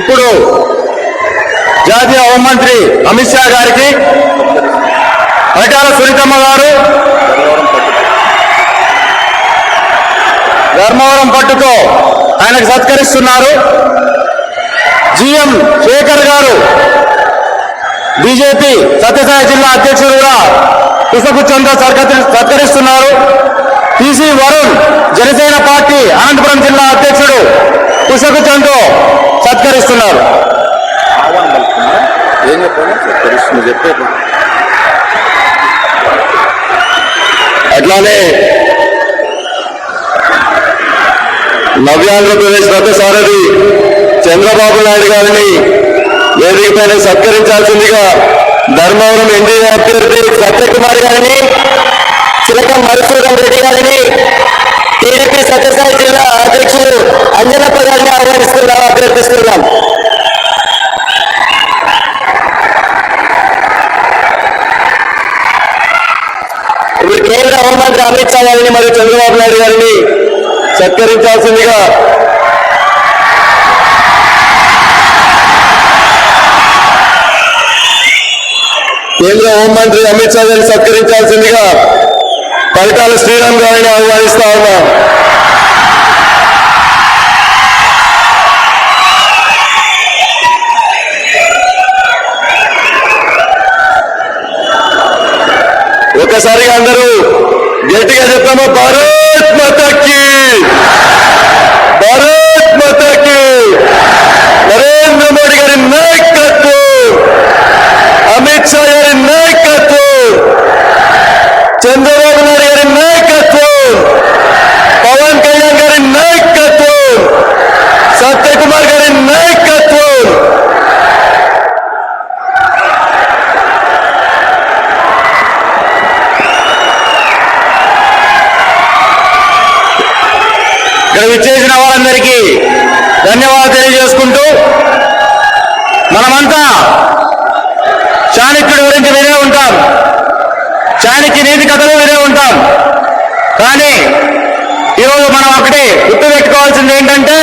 ఇప్పుడు జాతీయ హోంమంత్రి అమిత్ షా గారికి పరిటాల సునీతమ్మ గారు ధర్మవరం పట్టుతో ఆయనకు సత్కరిస్తున్నారు. జిఎం శేఖర్ గారు బీజేపీ సత్యసాయి జిల్లా అధ్యక్షుడు కూడా పుష్పగుచ్చంతో సత్కరిస్తున్నారు. టీసీ వరుణ్ జనసేన పార్టీ అనంతపురం జిల్లా అధ్యక్షుడు పుష్పగుచ్చంతో సత్కరిస్తున్నారు. అట్లానే నవ్యాంధ్రప్రదేశ్ రథసారథి చంద్రబాబు నాయుడు గారిని వేదికపైన సత్కరించాల్సిందిగా ధర్మవరం ఎన్డీఏ అభ్యర్థి సత్యకుమార్ గారిని, చిలకం మధుసూదన్ రెడ్డి గారిని, టీడీపీ సత్యసాయి జిల్లా అధ్యక్షుడు అంజనప్ప గారిని అభ్యర్థిస్తున్నాం. ఇప్పుడు కేంద్ర హోంమంత్రి అమిత్ షా గారిని మరియు చంద్రబాబు నాయుడు గారిని సత్కరించాల్సిందిగా కేంద్ర హోంమంత్రి అమిత్ షా గారిని సత్కరించాల్సిందిగా పరిటాల శ్రీరామ్ గారిని ఆహ్వానిస్తా ఉన్నా. ఒకసారిగా అందరూ గట్టిగా చెప్తాము, భారత్ మాతాకి, భారత్ మాతాకి. నరేంద్ర మోడీ గారి నాయకత్వం, అమిత్ షా గారి నాయకత్వం, చంద్రబాబు నాయుడు గారి నాయకత్వం, పవన్ కళ్యాణ్ గారి నాయకత్వం, సత్యకుమార్ గారి నాయకత్వం. ఇక్కడ విచ్చేసిన వారందరికీ ధన్యవాదాలు తెలియజేసుకుంటూ, మనమంతా చాణక్యుడి గురించి వినే ఉంటాం, చాణక్య నీతి కథలు వినే ఉంటాం. కానీ ఈరోజు మనం ఒకటి గుర్తుపెట్టుకోవాల్సింది ఏంటంటే,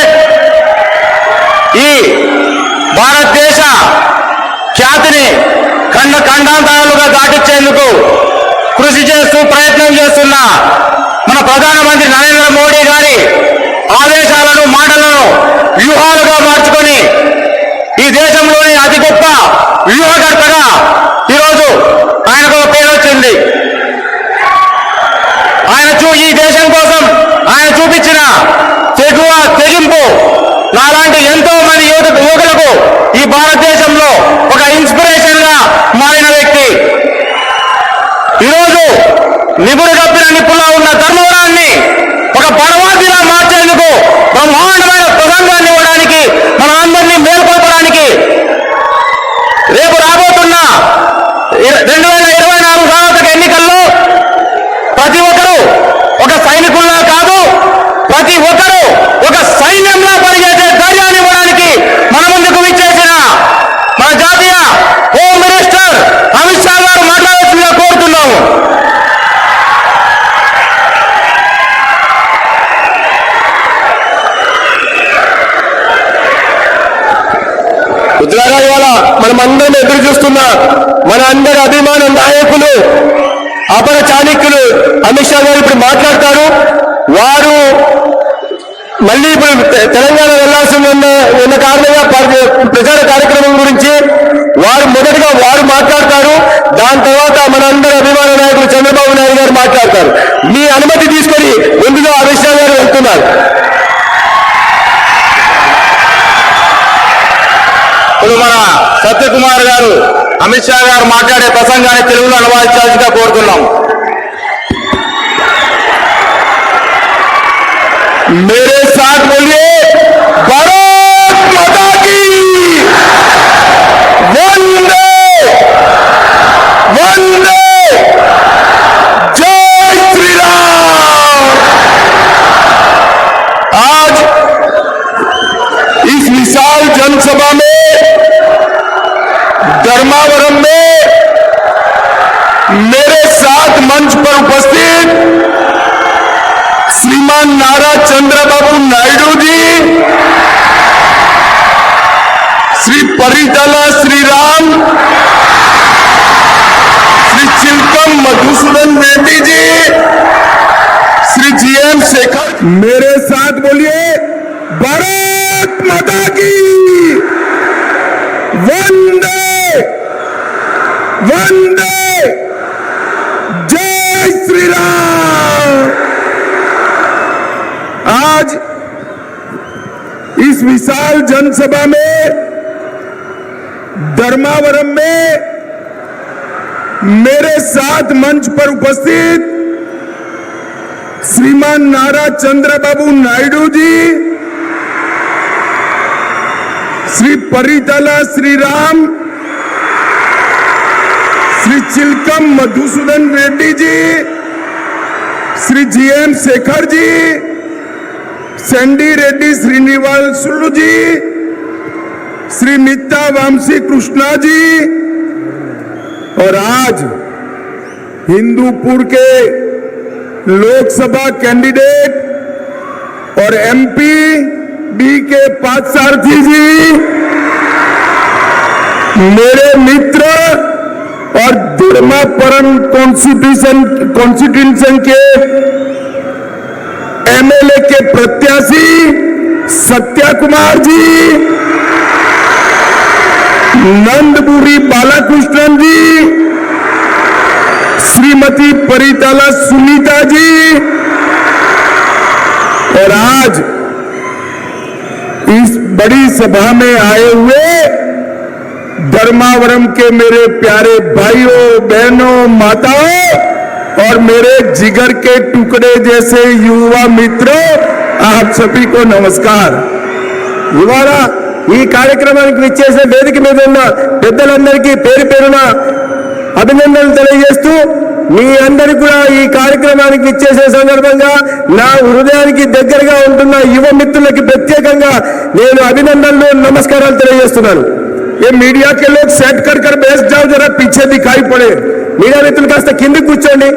ఈ భారతదేశ ఖ్యాతిని ఖండాంతరాలుగా దాటించేందుకు కృషి చేస్తూ ప్రయత్నం చేస్తున్న మన ప్రధానమంత్రి నరేంద్ర మోడీ గారి ఆదేశాలను, మాటలను వ్యూహాలుగా మార్చుకొని ఈ దేశంలోని అతి గొప్ప వ్యూహకర్తగా ఈరోజు ఆయనకు పేరు వచ్చింది. ఈ దేశం కోసం ఆయన చూపించిన తెగింపు నాలాంటి ఎంతో మంది యువకులకు ఈ భారతదేశంలో ఒక ఇన్స్పిరేషన్ గా మారిన వ్యక్తి. ఈరోజు నిపుడు కప్పిన నిప్పులా ఉన్న ధర్మవరాన్ని ఒక పడవాదిలా మార్చేందుకు బ్రహ్మాండమైన ప్రసంగాన్ని ఇవ్వడానికి, మన అందరినీ మేల్కొల్పడానికి రేపు రాబోతున్న 2024 సార్వత్రిక ఎన్నికల్లో ప్రతి ఒక్కరూ ఒక సైనికుల్లా కాదు, ప్రతి ఒక్కరూ ఒక సైన్యంలా పనిచేసే ధైర్యాన్ని ఇవ్వడానికి మన ముందుకు విచ్చేసిన మన జాతీయ హోమ్ మినిస్టర్ అమిత్ షా గారు మాట్లాడాల్సిందిగా కోరుతున్నాము. ఉద్రాగా ఇవాళ మనమందరం ఎదురు చూస్తున్న మన అందరి అభిమాన నాయకులు, అపర చాణక్యులు అమిత్ షా గారు ఇప్పుడు మాట్లాడతారు. వారు మళ్ళీ ఇప్పుడు తెలంగాణ వెళ్లాల్సి ఉన్న కారణంగా ప్రచార కార్యక్రమం గురించి మొదటిగా వారు మాట్లాడతారు. దాని తర్వాత మన అందరి అభిమాన నాయకులు చంద్రబాబు నాయుడు గారు మాట్లాడతారు. మీ అనుమతి తీసుకొని ముందుగా అమిత్ షా గారు వెళ్తున్నారు. ఇప్పుడు మన సత్యకుమార్ గారు అమిత్ షా గారు మాట్లాడే ప్రసంగాన్ని తెలుగులో అనువాదించాల్సిగా కోరుతున్నాం. मेरे साथ बोलिए, भारत माता की वंदे वंदे, जय श्री राम। आज इस विशाल जनसभा में धर्मावरम में मेरे साथ मंच पर उपस्थित श्रीमान नारा चंद्रबाबू नायडू जी, श्री परिटाला श्रीराम, श्री चिलकम मधुसूदन रेड्डी जी, श्री GM शेखर। मेरे साथ बोलिए भारत माता की वंदे वंदे, जय श्री राम। आज इस विशाल जनसभा में धर्मावरम में मेरे साथ मंच पर उपस्थित श्रीमान नारा चंद्रबाबू नायडू जी, श्री परिटाला श्रीराम, श्री चिलकम मधुसूदन रेड्डी जी, श्री GM शेखर जी, सैंडी रेड्डी श्रीनिवासुलु जी, श्री मित्ता वामसी कृष्णा जी, और आज हिंदूपुर के लोकसभा कैंडिडेट और MP बी के पार्थसारथी जी, मेरे मित्र और धर्मापुरम कॉन्स्टिट्यूशन के MLA के प्रत्याशी सत्या कुमार जी, नंदपुरी बालाकृष्णन जी, श्रीमती परिटाला सुनीता जी, और आज इस बड़ी सभा में आए हुए धर्मावरम के मेरे प्यारे भाइयों बहनों माताओं और मेरे जिगर के टुकड़े जैसे युवा मित्रों, आप सभी को नमस्कार। ఇవాళ ఈ కార్యక్రమానికి విచ్చేసే వేదిక మీద ఉన్న పెద్దలందరికీ పేరు పేరున అభినందనలు తెలియజేస్తూ, మీ అందరికీ కూడా ఈ కార్యక్రమానికి విచ్చేసే సందర్భంగా నా హృదయానికి దగ్గరగా ఉంటున్న యువ మిత్రులకి ప్రత్యేకంగా నేను అభినందనలు నమస్కారాలు తెలియజేస్తున్నాను। ये मीडिया के लोग सेट कर बैठ जाओ, जरा पीछे दिखाई पड़े। मीडिया मित्रुలు కాస్త కిందకి కూర్చోండి,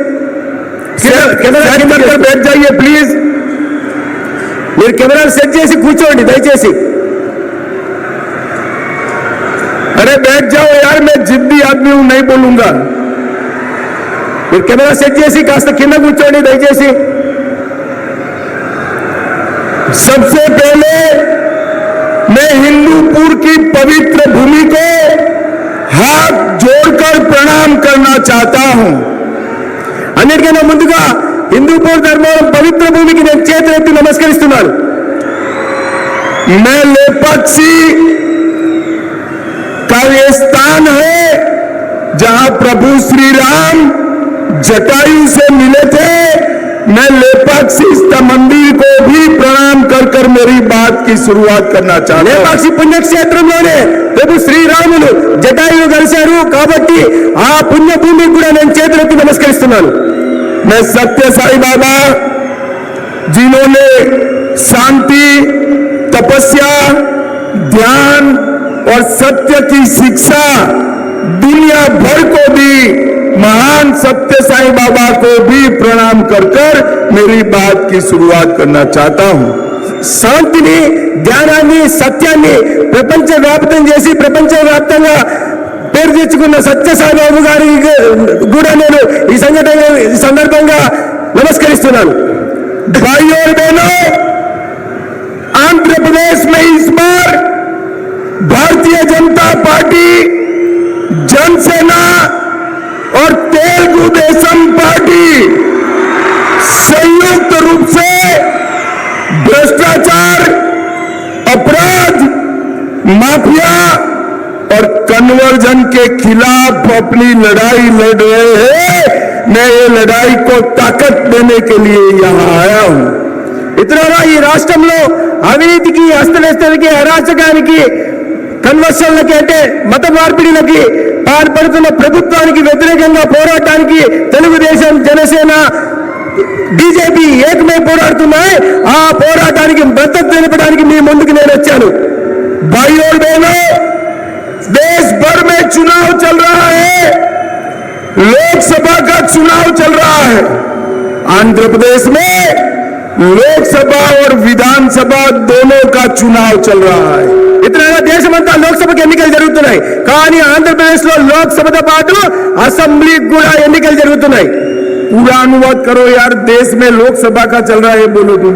కెమెరా కింద बैठ जाइए प्लीज। మీరు కెమెరా సెట్ చేసి కూర్చోండి దయచేసి। अरे बैठ जाओ यार, मैं जिद्दी आदमी हूं, नहीं बोलूंगा। మీరు కెమెరా సెట్ చేసి కాస్త కింద కూర్చోండి దయచేసి। सबसे पहले मैं हिंदूपुर की पवित्र भूमि को हाथ जोड़कर प्रणाम करना चाहता हूं। अन्निटिकన్నా ముందుగా हिंदूपुर धर्मवरम पवित्र भूमि की నేను చేతులెత్తి నమస్కరిస్తున్నాను। मैं लेपाक्षी का ये स्थान है जहां प्रभु श्री राम जटायु से मिले थे। मैं लेपाक्षी मंदिर को भी प्रणाम कर मेरी बात की शुरुआत करना चाहता हूं। लेपाक्षी పుణ్యక్షేత్రంలోనే ప్రభు శ్రీరాములు జటాయువు కలిశారు కాబట్టి ఆ పుణ్యభూమికి కూడా నేను చేతులెత్తి నమస్కరిస్తున్నాను। मैं सत्य साई बाबा जिन्होंने शांति, तपस्या, ध्यान और सत्य की शिक्षा दुनिया भर को दी, महान सत्य साई बाबा को भी प्रणाम कर मेरी बात की शुरुआत करना चाहता हूं। శాంతిని, ధ్యానాన్ని, సత్యాన్ని ప్రపంచవ్యాప్తం చేసి ప్రపంచవ్యాప్తంగా పేరు తెచ్చుకున్న సత్య సాయిబాబు గారికి కూడా నేను ఈ సందర్భంగా నమస్కరిస్తున్నాను। भाइयों और बहनों, आंध्र प्रदेश में इस बार भारतीय जनता पार्टी, जनसेना और तेलुगु देशम पार्टी संयुक्त रूप से भ्रष्टाचार, अपराध, माफिया और कन्वर्जन के खिलाफ अपनी लड़ाई लड़ रहे हैं। मैं ये लड़ाई को ताकत देने के लिए यहाँ आया हूं। ఇతరుల ఈ రాష్ట్రంలో అవినీతికి, అస్తవ్యస్తలకి, అరాచకానికి, కన్వర్షన్లకి అంటే మత మార్పిడిలకి పాల్పడుతున్న ప్రభుత్వానికి వ్యతిరేకంగా పోరాటానికి తెలుగుదేశం, జనసేన, బీజేపీ ఏకమై పోరాడుతున్నాయి। ఆ పోరాటానికి మద్దతు తెలపడానికి మీ ముందుకు నేను వచ్చాను। भाइयों और बहनों, देश भर में चुनाव चल रहा है, लोकसभा का चुनाव चल रहा है। आंध्र प्रदेश में लोकसभा और विधानसभा दोनों का चुनाव चल रहा है। इतना మిత్రులారా, దేశమంతా లోక్సభకి ఎన్నికలు జరుగుతున్నాయి. కానీ ఆంధ్రప్రదేశ్ లో లోక్సభతో పాటు అసెంబ్లీకి కూడా ఎన్నికలు జరుగుతున్నాయి. पूरा अनुवाद करो यार, देश में लोकसभा का चल रहा है, बोलो तुम,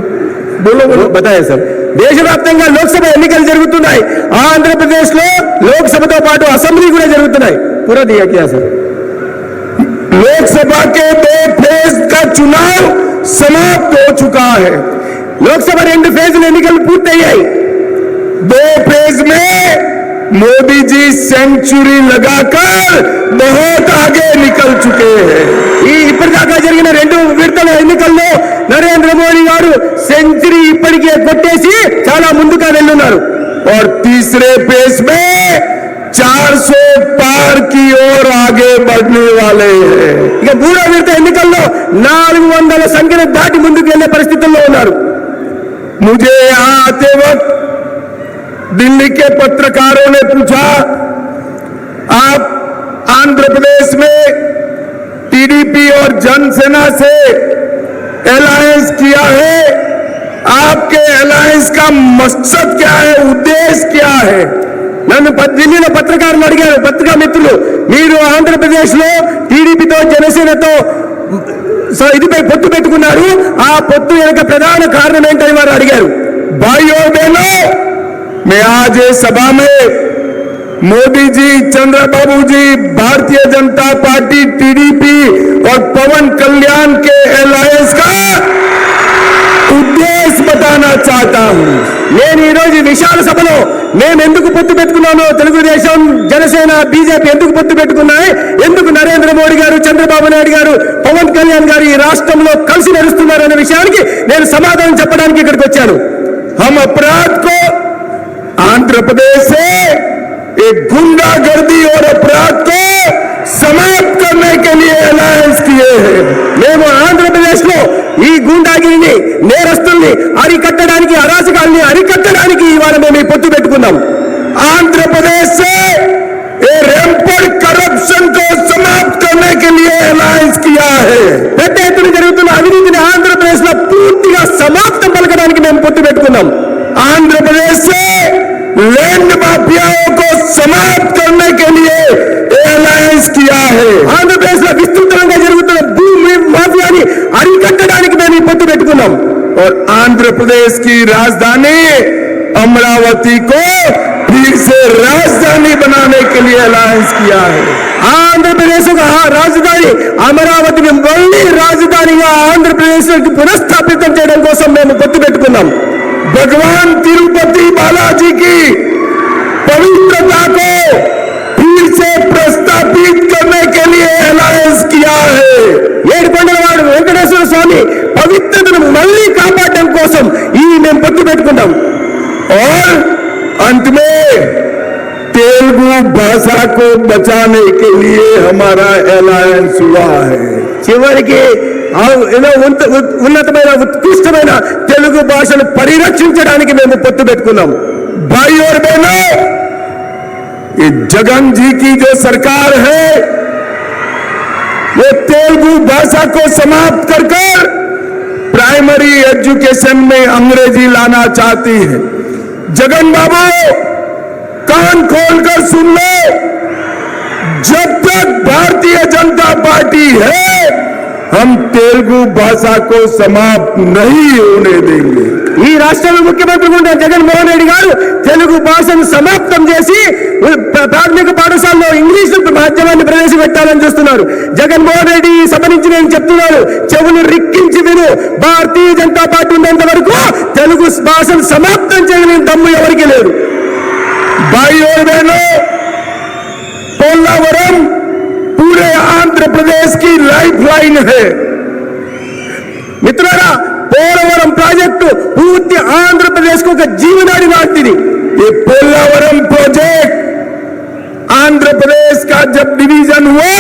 बोलो बोलो बताए సార్. దేశవ్యాప్తంగా లోక్సభ ఎన్నికలు జరుగుతున్నాయి. ఆంధ్రప్రదేశ్ లో లోక్సభతో పాటు అసెంబ్లీ కూడా జరుగుతున్నాయి. పూరా దియా క్యా సార్? लोकसभा के 2 फेज का चुनाव समाप्त हो चुका है. లోక్సభ 2 ఫేజ్ల ఎన్నికలు పూర్తయ్యాయి. 2 फेज में मोदी जी सेंचुरी लगाकर बहुत आगे निकल चुके हैं. ఈ ఇప్పటిదాకా జరిగిన 2 విడతల ఎన్నికల్లో నరేంద్ర మోడీ గారు సెంచరీ ఇప్పటికే కొట్టేసి చాలా ముందుగా వెళ్ళున్నారు. और तीसरे फेज में 400 पार की ओर आगे बढ़ने वाले हैं. ఇక 3వ విడత ఎన్నికల్లో 400 సంఖ్యను దాటి ముందుకు వెళ్లే పరిస్థితుల్లో ఉన్నారు. मुझे यहाँ आते वक्त दिल्ली के पत्रकारों ने पूछा, आप आंध्र प्रदेश में टीडीपी और जनसेना से अलायंस किया है, आपके अलायंस का मकसद क्या है, उद्देश्य क्या है? నన్ను ఢిల్లీలో పత్రికారులు అడిగారు, పత్రికా మిత్రులు, మీరు ఆంధ్రప్రదేశ్ లో టీడీపీతో జనసేనతో ఇదిపై పొత్తు పెట్టుకున్నారు, ఆ పొత్తు వెనుక ప్రధాన కారణం ఏంటని వారు అడిగారు. भाई और बहनों, मैं आज ये सभा में मोदी जी, चंद्रबाबू जी, भारतीय जनता पार्टी, टीडीपी और पवन कल्याण के अलायंस का उद्देश्य बताना चाहता हूं. నేను ఈ రోజు విశాల సభలో మేము ఎందుకు పొత్తు పెట్టుకున్నామో, తెలుగుదేశం, జనసేన, బీజేపీ ఎందుకు పొత్తు పెట్టుకున్నాయి, ఎందుకు నరేంద్ర మోడీ గారు, చంద్రబాబు నాయుడు గారు, పవన్ కళ్యాణ్ గారు ఈ రాష్ట్రంలో కలిసి నడుస్తున్నారు అనే విషయానికి నేను సమాధానం చెప్పడానికి ఇక్కడికి వచ్చాను. हम अपराध को आंध्र प्रदेश से एक गुंडागर्दी और अपराध को समाप्त करने के लिए अलायंस किए हैं. మేము ఆంధ్రప్రదేశ్ లో ఈ గూండాగిరిని, నేరస్తుల్ని అరికట్టడానికి, అరాచకాల్ని అరికట్టడానికి ఇవాళ మేము ఈ పొత్తు పెట్టుకున్నాం. आंध्र प्रदेश से रैंपर करप्शन को समाप्त करने के लिए अलायंस किया है. పెద్ద ఎత్తున జరుగుతున్న అవినీతిని ఆంధ్రప్రదేశ్ లో పూర్తిగా సమాప్తం పలకడానికి మేము పొత్తు పెట్టుకున్నాం. आंध्र प्रदेश से लैंड माफियाओं को समाप्त करने के लिए अलायंस किया है. ఆంధ్రప్రదేశ్ లో విస్తృతంగా జరుగుతున్న భూమి మాఫియాని అరికట్టడానికి మేము ఈ పొత్తు పెట్టుకున్నాం. और आंध्र प्रदेश की राजधानी अमरावती को फिर से राजधानी बनाने के लिए अलायंस किया है. ఆంధ్రప్రదేశ్ రాజధాని అమరావతిని మళ్ళీ రాజధానిగా ఆంధ్రప్రదేశ్ పునఃస్థాపితం చేయడం కోసం మేము పొత్తు పెట్టుకున్నాం. भगवान तिरुपति बालाजी की पवित्रता को फिर से प्रस्तापित करने के लिए अलायंस किया है. ఏడుకొండలవాడు వెంకటేశ్వర స్వామి పవిత్రతను మళ్ళీ కాపాడడం కోసం ఈ మేము పొత్తు పెట్టుకున్నాం. और अंत में तेलुगु भाषा को बचाने के लिए हमारा अलायंस हुआ है. చివరికి ఏదో ఉన్నతమైన ఉత్కృష్టమైన తెలుగు భాషను పరిరక్షించడానికి మేము పొత్తు పెట్టుకున్నాం. भाई और बहनों, ये जगन जी की जो सरकार है वो तेलुगु भाषा को समाप्त कर प्राइमरी एजुकेशन में अंग्रेजी लाना चाहती है. जगन बाबू, कान खोलकर सुन लो, जब तक भारतीय जनता पार्टी है हम तेलुगु भाषा को समाप्त नहीं होने देंगे. ఈ రాష్ట్రంలో ముఖ్యమంత్రి ఉన్న జగన్మోహన్ రెడ్డి గారు తెలుగు భాషను సమాప్తం చేసి ప్రాథమిక పాఠశాలలో ఇంగ్లీష్ మాధ్యమాన్ని ప్రవేశపెట్టాలని చూస్తున్నారు. జగన్మోహన్ రెడ్డి ఈ సభ నుంచి నేను చెప్తున్నాను, చెవులు రిక్కించి విను. భారతీయ జనతా పార్టీ ఉన్నంత వరకు తెలుగు భాషను సమాప్తం చేయలేని దమ్ము ఎవరికి లేదు. भाई और बहनों, पोलावरम पूरे आंध्र प्रदेश की लाइफलाइन है. మిత్రులారా, పోలవరం ప్రాజెక్టు పూర్తి ఆంధ్రప్రదేశ్ కు ఒక జీవనాడి లాంటిది. ये पोलावरम प्रोजेक्ट आंध्र प्रदेश का जब डिवीजन हुआ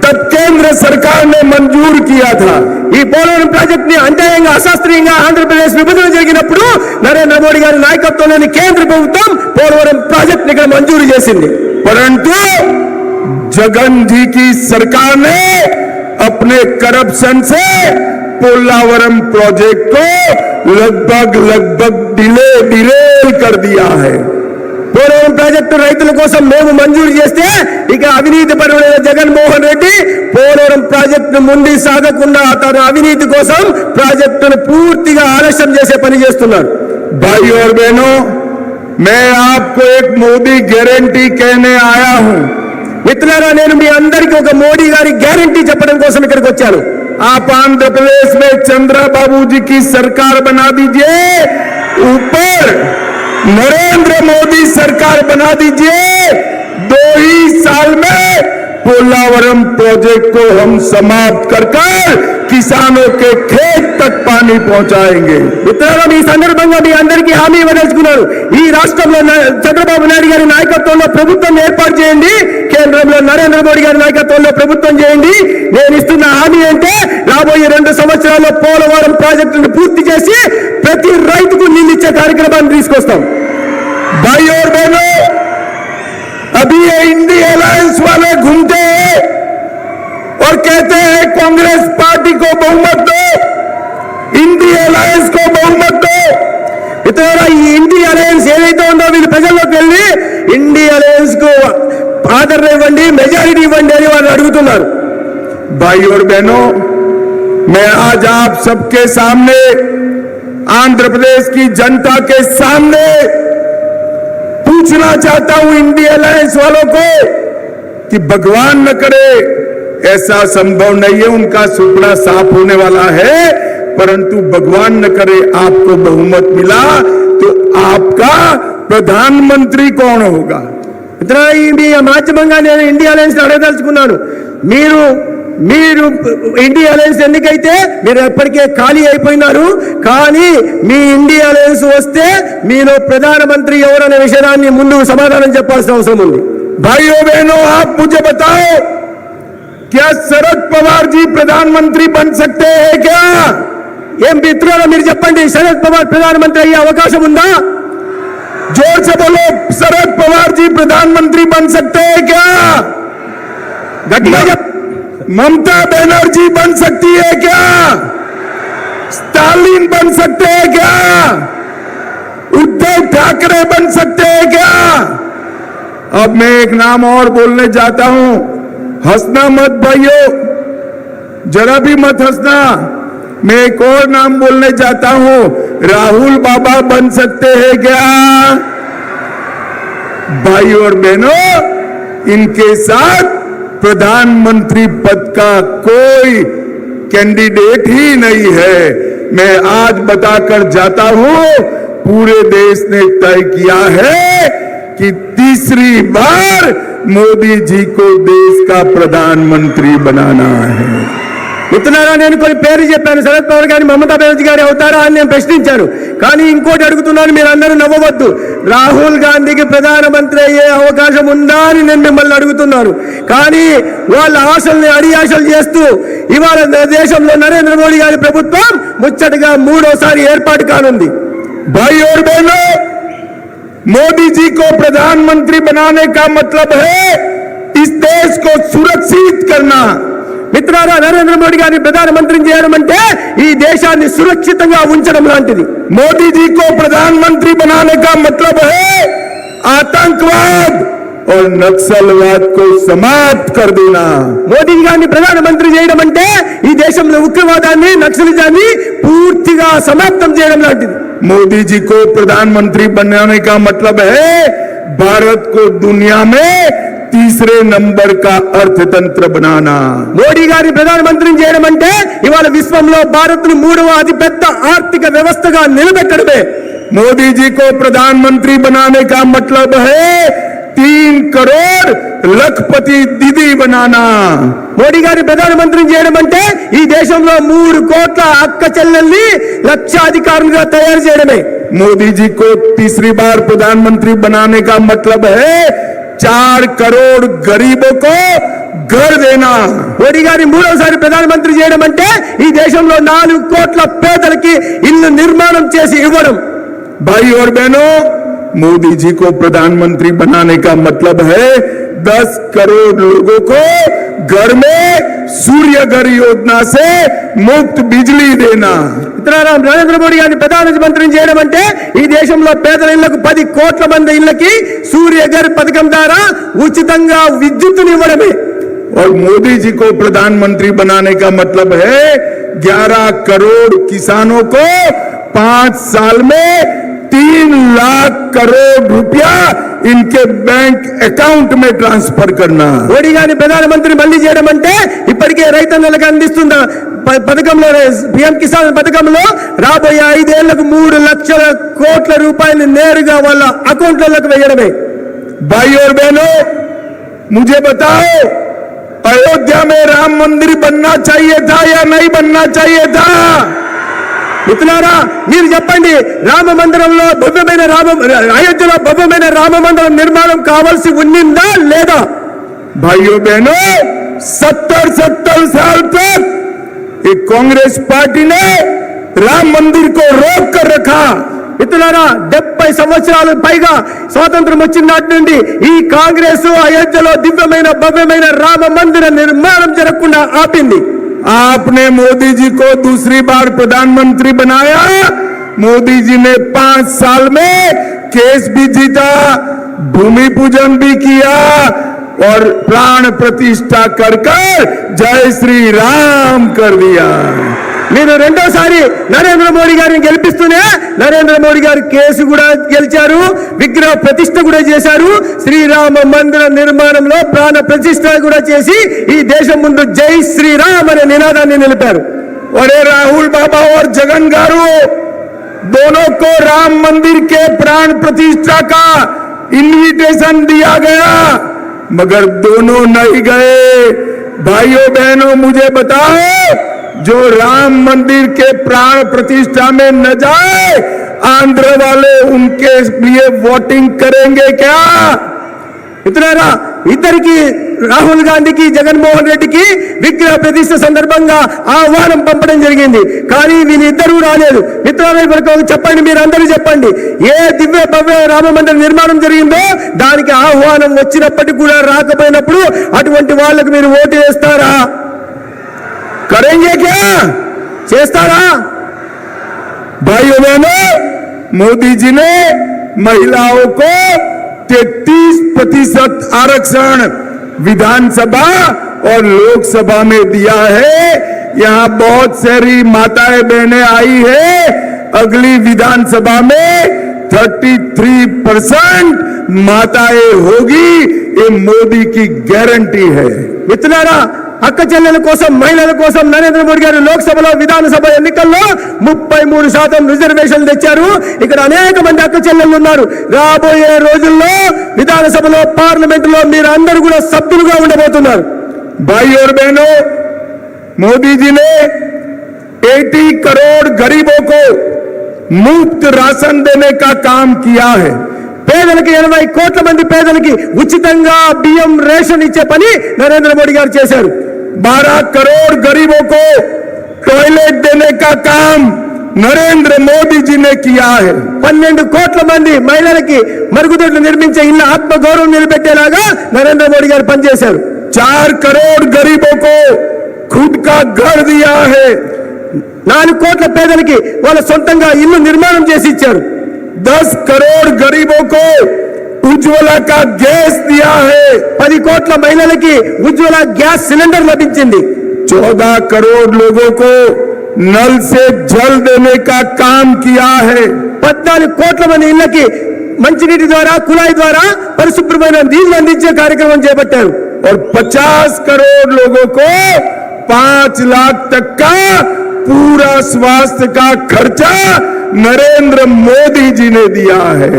तब केंद्र सरकार ने मंजूर किया था. ఈ పోలవరం ప్రాజెక్ట్ ని అన్యాయంగా, అశాస్త్రీయంగా ఆంధ్రప్రదేశ్ విభజన జరిగినప్పుడు నరేంద్ర మోడీ గారి నాయకత్వంలోని కేంద్ర ప్రభుత్వం పోలవరం ప్రాజెక్ట్ ని మంజూరు చేసింది. परंतु जगन जी की सरकार ने अपने करप्शन से पोलावरम प्रोजेक्ट को लगभग डिले कर दिया है. ప్రాజెక్టు రైతుల కోసం మేము మంజూరు చేస్తే ఇక అవినీతి పరుడైన జగన్మోహన్ రెడ్డి పోలవరం ప్రాజెక్టును ముందుకు సాగకుండా తన అవినీతి కోసం ప్రాజెక్టును పూర్తిగా ఆలస్యం చేసే పని చేస్తున్నాడు. भाई और बहनों, मैं आपको एक मोदी गारंटी कहने आया हूं. మిత్రులారా, నేను మీ అందరికీ ఒక మోడీ గారి గ్యారంటీ చెప్పడం కోసం ఇక్కడికి వచ్చాను. आप आंध्र प्रदेश में चंद्रा बाबू जी की सरकार बना दीजिए, ऊपर नरेंद्र मोदी सरकार बना दीजिए. 2 ही साल में पोलावरम प्रोजेक्ट को हम समाप्त कर किसानों के खेत तक पानी पहुंचाएंगे. మిత్రులారా, ఈ సందర్భంగా మీ అందరికీ హామీ ఇవ్వదలుచుకున్నారు. ఈ రాష్ట్రంలో చంద్రబాబు నాయుడు గారి నాయకత్వంలో ప్రభుత్వం ఏర్పాటు చేయండి, కేంద్రంలో నరేంద్ర మోడీ గారి నాయకత్వంలో ప్రభుత్వం చేయండి. నేను ఇస్తున్న హామీ అంటే రాబోయే 2 సంవత్సరాల్లో పోలవరం ప్రాజెక్టును పూర్తి చేసి ప్రతి రైతుకు నీళ్ళు ఇచ్చే కార్యక్రమాన్ని తీసుకొస్తాం. भाई और बहनों, अभी ये इंडी अलायंस वाले घूमते हैं और कहते हैं कांग्रेस पार्टी को बहुमत दो, इंडी अलायंस को बहुमत दो. మిత్రులారా, ఈ ఇండి అలయన్స్ ఏదైతే ఉందో వీళ్ళు ప్రజల్లోకి వెళ్ళి ఇండి అలయన్స్ కు ఆదరణ ఇవ్వండి, మెజారిటీ ఇవ్వండి అని వాళ్ళు అడుగుతున్నారు. भाई और बहनों, मैं आज आप सबके सामने, आंध्र प्रदेश की जनता के सामने पूछना चाहता हूं इंडी अलायंस वालों को कि भगवान न करे, ऐसा संभव नहीं है, उनका सुपना साफ होने वाला है, परंतु भगवान न करे आपको बहुमत मिला तो आपका प्रधानमंत्री कौन होगा. మిత్రులారా, ఈ మాధ్యమంగా నేను ఇండి అలయన్స్ అడగదలుచుకున్నాను. మీరు ఇండి అలయన్స్ ఎన్నికైతే మీరు ఎప్పటికే ఖాళీ అయిపోయినారు. కానీ మీ ఇండి అలయన్స్ వస్తే మీలో ప్రధానమంత్రి ఎవరనే విషయాన్ని ముందు సమాధానం చెప్పాల్సిన అవసరం ఉంది. भाइयों बहनों, आप मुझे बताओ, क्या शरद पवार जी प्रधानमंत्री बन सकते हैं क्या? ఏం మిత్రులారా, మీరు చెప్పండి, శరద్ పవార్ ప్రధానమంత్రి అయ్యే అవకాశం ఉందా? जोर से बोलो, शरद पवार जी प्रधानमंत्री बन सकते हैं क्या? గట్టిగా ममता बनर्जी बन सकती है क्या? स्टालिन बन सकते हैं क्या? उद्धव ठाकरे बन सकते हैं क्या? अब मैं एक नाम और बोलने जाता हूं, हंसना मत भाइयों, जरा भी मत हंसना. मैं एक और नाम बोलने जाता हूं, राहुल बाबा बन सकते हैं क्या? भाई और बहनों, इनके साथ प्रधानमंत्री पद का कोई कैंडिडेट ही नहीं है. मैं आज बताकर जाता हूं, पूरे देश ने तय किया है कि तीसरी बार मोदी जी को देश का प्रधानमंत्री बनाना है. మిత్రులారా, నేను కొన్ని పేర్లు చెప్పాను. శరద్ పవార్ గారిని మమతా బెనర్జీ గారు అవుతారా అని నేను ప్రశ్నించాను. కానీ ఇంకోటి అడుగుతున్నాను, మీరు అందరూ నవ్వవద్దు. రాహుల్ గాంధీకి ప్రధానమంత్రి అయ్యే అవకాశం ఉందా అని నేను మిమ్మల్ని అడుగుతున్నాను. కానీ వాళ్ళ ఆశల్ని అడియాశలు చేస్తూ ఇవాళ దేశంలో నరేంద్ర మోడీ గారి ప్రభుత్వం ముచ్చటగా 3వ సారి ఏర్పాటు కానుంది. भाई और बहनों, मोदी जी को प्रधानमंत्री बनाने का मतलब है इस देश को सुरक्षित करना. మిత్రులారా, నరేంద్ర మోడీ గారిని ప్రధానమంత్రిని చేయడం అంటే ఈ దేశాన్ని సురక్షితంగా ఉంచడం లాంటిది. मोदी जी को प्रधानमंत्री बनाने का मतलब है आतंकवाद और नक्सलवाद को समाप्त कर देना. మోదీ గారిని ప్రధానమంత్రి చేయడం అంటే ఈ దేశంలో ఉగ్రవాదాన్ని, నక్సలిజాన్ని పూర్తిగా సమాప్తం చేయడం లాంటిది. मोदी जी को प्रधानमंत्री बनाने का मतलब है भारत को दुनिया में तीसरे नंबर का अर्थतंत्र बनाना. మోడీ గారిని ప్రధానమంత్రిని చేయడం అంటే ఇవాళ విశ్వంలో భారత్ ను 3వ అతిపెద్ద ఆర్థిక వ్యవస్థగా నిలబెట్టడమే. मोदी जी को प्रधानमंत्री बनाने का मतलब है 3 करोड़ लखपति दीदी बनाना. మోడీ గారిని ప్రధానమంత్రిని చేయడం అంటే ఈ దేశంలో 3 కోట్ల అక్క చెల్లెల్ని లక్షాధికారులుగా తయారు చేయడమే. मोदी जी को तीसरी बार प्रधानमंत्री बनाने का मतलब है 4 करोड़ गरीबों को घर देना. మోడీ గారిని 3వ సారి ప్రధానమంత్రి చేయడం అంటే ఈ దేశంలో 4 కోట్ల పేదలకి ఇల్లు నిర్మాణం చేసి ఇవ్వడం. भाई और बहनों, मोदी जी को प्रधानमंत्री बनाने का मतलब है 10 करोड़ लोगों को घर में सूर्य घर योजना से मुफ्त बिजली देना। నరేంద్ర మోడీ గారిని ప్రధానమంత్రిని చేయడం అంటే ఈ దేశంలో పేదల ఇళ్లకు 10 కోట్ల మంది ఇళ్లకి సూర్యఘర్ పథకం ద్వారా ఉచితంగా విద్యుత్తుని ఇవ్వడమే। और मोदी जी को प्रधानमंत्री बनाने का मतलब है 11 करोड़ किसानों को 5 साल में 3 लाख करोड़ रुपया इनके बैंक अकाउंट में ट्रांसफर करना। మోడీ గారిని ప్రధానమంత్రి మళ్ళీ చేయడం అంటే ఇప్పటికే రైతన్నలకు అందిస్తున్న పథకంలో పిఎం కిసాన్ పథకంలో రాబోయే 5 ఏళ్లకు 3 లక్షల కోట్ల రూపాయలు నేరుగా వాళ్ళ అకౌంట్లకు వేయడమే। भाई और बहनों, मुझे बताओ, अयोध्या में राम मंदिर बनना चाहिए था या नहीं बनना चाहिए था? మిత్రులారా మీరు చెప్పండి, రామ మందిరంలో అయోధ్యలో భవ్యమైన రామ మందిరం నిర్మాణం కావాల్సి ఉన్నిందా లేదా? भाइयों बहनों, 70 साल तक एक कांग्रेस पार्टी ने राम मंदिर को रोक कर रखा। మిత్రులారా 70 సంవత్సరాల పైగా స్వాతంత్రం వచ్చిన నాటి నుండి ఈ కాంగ్రెస్ అయోధ్యలో దివ్యమైన భవ్యమైన రామ మందిర నిర్మాణం జరగకుండా ఆపింది। आपने मोदी जी को दूसरी बार प्रधानमंत्री बनाया। मोदी जी ने 5 साल में केस भी जीता, भूमि पूजन भी किया और प्राण प्रतिष्ठा कर जय श्री राम कर दिया। మీరు రెండోసారి నరేంద్ర మోడీ గారిని గెలిపిస్తూనే నరేంద్ర మోడీ గారు కేసు కూడా గెలిచారు, విగ్రహ ప్రతిష్ఠ కూడా చేశారు, శ్రీరామ మందిర నిర్మాణంలో ప్రాణ ప్రతిష్ఠ కూడా చేసి ఈ దేశం ముందు జై శ్రీరామ్ అనే నినాదాన్ని నిలిపారు। अरे राहुल बाबा और जगन गारू, दोनों को राम मंदिर के प्राण प्रतिष्ठा का इन्विटेशन दिया गया, मगर दोनों नहीं गए। भाइयों बहनों, मुझे बताओ, जो राम मंदिर के प्राण प्रतिष्ठा में न जाए, आंध्र वाले उनके लिए वोटिंग करेंगे क्या? మిత్రులారా ఇద్దరికి రాహుల్ గాంధీకి జగన్మోహన్ రెడ్డికి విగ్రహ ప్రతిష్ఠ సందర్భంగా ఆహ్వానం పంపడం జరిగింది, కానీ వీళ్ళిద్దరూ రాలేదు। మిత్రులారా చెప్పండి, మీరు అందరూ చెప్పండి, ఏ దివ్య భవ్య రామ మందిర నిర్మాణం జరిగిందో దానికి ఆహ్వానం వచ్చినప్పటికీ కూడా రాకపోయినప్పుడు అటువంటి వాళ్ళకు మీరు ఓటు వేస్తారా? करेंगे क्या? చేస్తారా? भाइयों बहनों, मोदी जी ने महिलाओं को 33% आरक्षण विधानसभा और लोकसभा में दिया है। यहाँ बहुत सारी माताएं बहनें आई है। अगली विधानसभा में 33% माताएं होगी, ये मोदी की गारंटी है। మిత్రులారా అక్క చెల్లెల కోసం మహిళల కోసం నరేంద్ర మోడీ గారు లోక్సభలో విధానసభ ఎన్నికల్లో 33% రిజర్వేషన్లు తెచ్చారు। ఇక్కడ అనేక మంది అక్క చెల్లెళ్ళు ఉన్నారు। రాబోయే రోజుల్లో విధానసభలో పార్లమెంటులో మీరు అందరూ కూడా సభ్యులుగా ఉండబోతున్నారు। भाई और बहनों, मोदी जी ने 80 करोड़ गरीबों को मुफ्त राशन देने का काम किया है। పేదలకి 80 కోట్ల మంది పేదలకి ఉచితంగా బియ్యం రేషన్ ఇచ్చే పని నరేంద్ర మోడీ గారు చేశారు। 12 करोड़ गरीबों को टॉयलेट देने का काम नरेंद्र मोदी जी ने किया है। 12 కోట్ల మంది మహిళలకి మరుగుదొడ్లు నిర్మించే ఇళ్ళ ఆత్మగౌరవం నిలబెట్టేలాగా నరేంద్ర మోడీ గారు పనిచేశారు। 4 करोड़ गरीबों को खुद का घर दिया है। 4 కోట్ల పేదలకి వాళ్ళ సొంతంగా ఇల్లు నిర్మాణం చేసి ఇచ్చారు। 10 करोड़ गरीबों को उज्ज्वला का गैस दिया है। 10 కోట్ల మహిళలకి ఉజ్వల గ్యాస్ సిలిండర్ లభించింది। 14 करोड़ लोगों को नल से जल देने का काम किया है। 14 కోట్ల మంది ఇళ్ళకి మంచినీటి ద్వారా కుళాయి ద్వారా పరిశుభ్రమైన నీళ్లు అందించే కార్యక్రమం చేపట్టారు। और 50 करोड़ लोगों को 5 लाख तक का पूरा स्वास्थ्य का खर्चा नरेंद्र मोदी जी ने दिया है।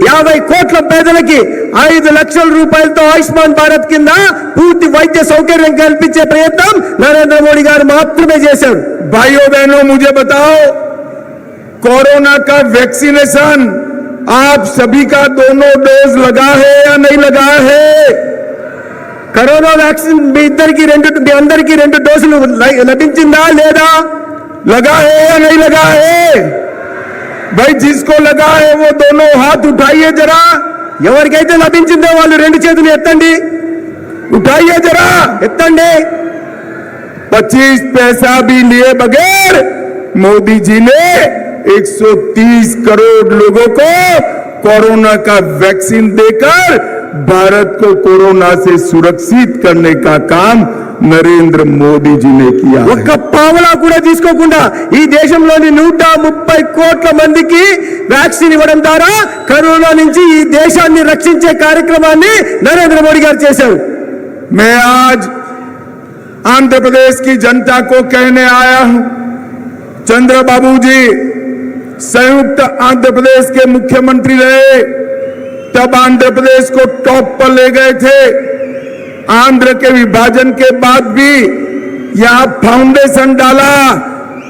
50 కోట్ల పేదలకి 5 లక్షల రూపాయలతో ఆయుష్మాన్ భారత్ కింద పూర్తి వైద్య సౌకర్యం కల్పించే ప్రయత్నం నరేంద్ర మోడీ గారు మాత్రమే చేశారు। भाइयों बहनों, मुझे बताओ, कोरोना का वैक्सीनेशन आप सभी का दोनों डोज लगा है या नहीं लगा है? కరోనా వ్యాక్సిన్ మీ అందరికీ 2 డోసులు లభించిందా లేదా? लगा है या नहीं लगा है? भाई जिसको लगा है वो दोनों हाथ उठाइए जरा। ఎవరికైతే లభించిందో వాళ్ళు 2 చేతులు ఎత్తండి। उठाइए जरा, ఎత్తండి। 25 पैसा भी लिए बगैर मोदी जी ने 130 करोड़ लोगों को कोरोना का वैक्सीन देकर भारत को कोरोना से सुरक्षित करने का काम నరేంద్ర మోదీ जी ने किया है। ఒక్క పావలా కూడా తీసుకోకుండా ఈ దేశంలోని 130 కోట్ల మందికి వ్యాక్సిన్ ఇవ్వడం ద్వారా కరోనా నుంచి ఈ దేశాన్ని రక్షించే కార్యక్రమాన్ని నరేంద్ర మోడీ గారు చేశారు। मैं आज आंध्र प्रदेश की जनता को कहने आया हूं, चंद्रबाबू जी संयुक्त आंध्र प्रदेश के मुख्यमंत्री रहे, तब आंध्र प्रदेश को टॉप पर ले गए थे। आंध्र के विभाजन के बाद भी यहां फाउंडेशन डाला,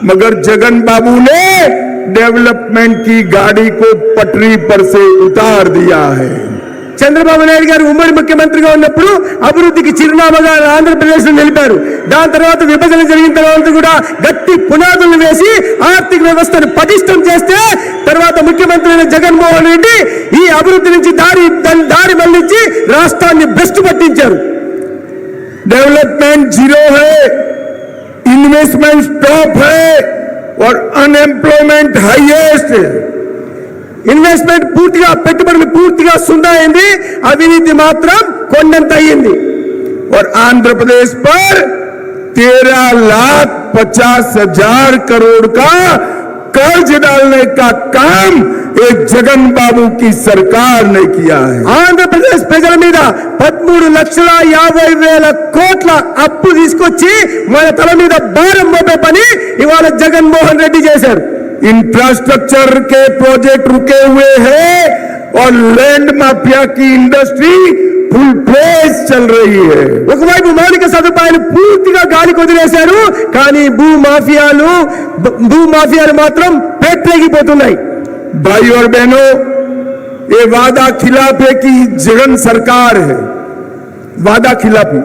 मगर जगन बाबू ने डेवलपमेंट की गाड़ी को पटरी पर से उतार दिया है। చంద్రబాబు నాయుడు గారు ఉమ్మడి ముఖ్యమంత్రిగా ఉన్నప్పుడు అభివృద్ధికి చిరునామాగా ఆంధ్రప్రదేశ్ నిలిపారు। దాని తర్వాత విభజన జరిగిన తర్వాత కూడా గట్టి పునాదులు వేసి ఆర్థిక వ్యవస్థను పటిష్టం చేస్తే తర్వాత ముఖ్యమంత్రి అయిన జగన్మోహన్ రెడ్డి ఈ అభివృద్ధి నుంచి దారి మళ్లించి రాష్ట్రాన్ని భ్రష్టు పట్టించారు। डेवलपमेंट जीरो है, इन्वेस्टमेंट टॉप है और अनएम्प्लॉयमेंट हाईएस्ट है। ఇన్వెస్ట్మెంట్ పూర్తిగా పెట్టుబడులు పూర్తిగా సున్నా అయింది, అవినీతి మాత్రం కొండంత అయ్యింది। और आंध्र प्रदेश पर 13,50,000 करोड़ का कर्ज डालने का काम एक जगन बाबू की सरकार ने किया है। ఆంధ్రప్రదేశ్ ప్రజల మీద 13,50,000 కోట్ల అప్పు తీసుకొచ్చి మన తల మీద భారం మోపే పని ఇవాళ జగన్మోహన్ రెడ్డి చేశారు। इंफ्रास्ट्रक्चर के प्रोजेक्ट रुके हुए हैं और लैंड माफिया की इंडस्ट्री फुल फ्लेज चल रही है। ఒకవైపు మౌలిక సదుపాయాలు పూర్తిగా గాలికి వదిలేశారు, కానీ భూమాఫియాలు మాత్రం పేట్రేగిపోతున్నాయి। भाई और बहनों, ये वादा खिलाफ है कि जगन सरकार है, वादा खिलाफी।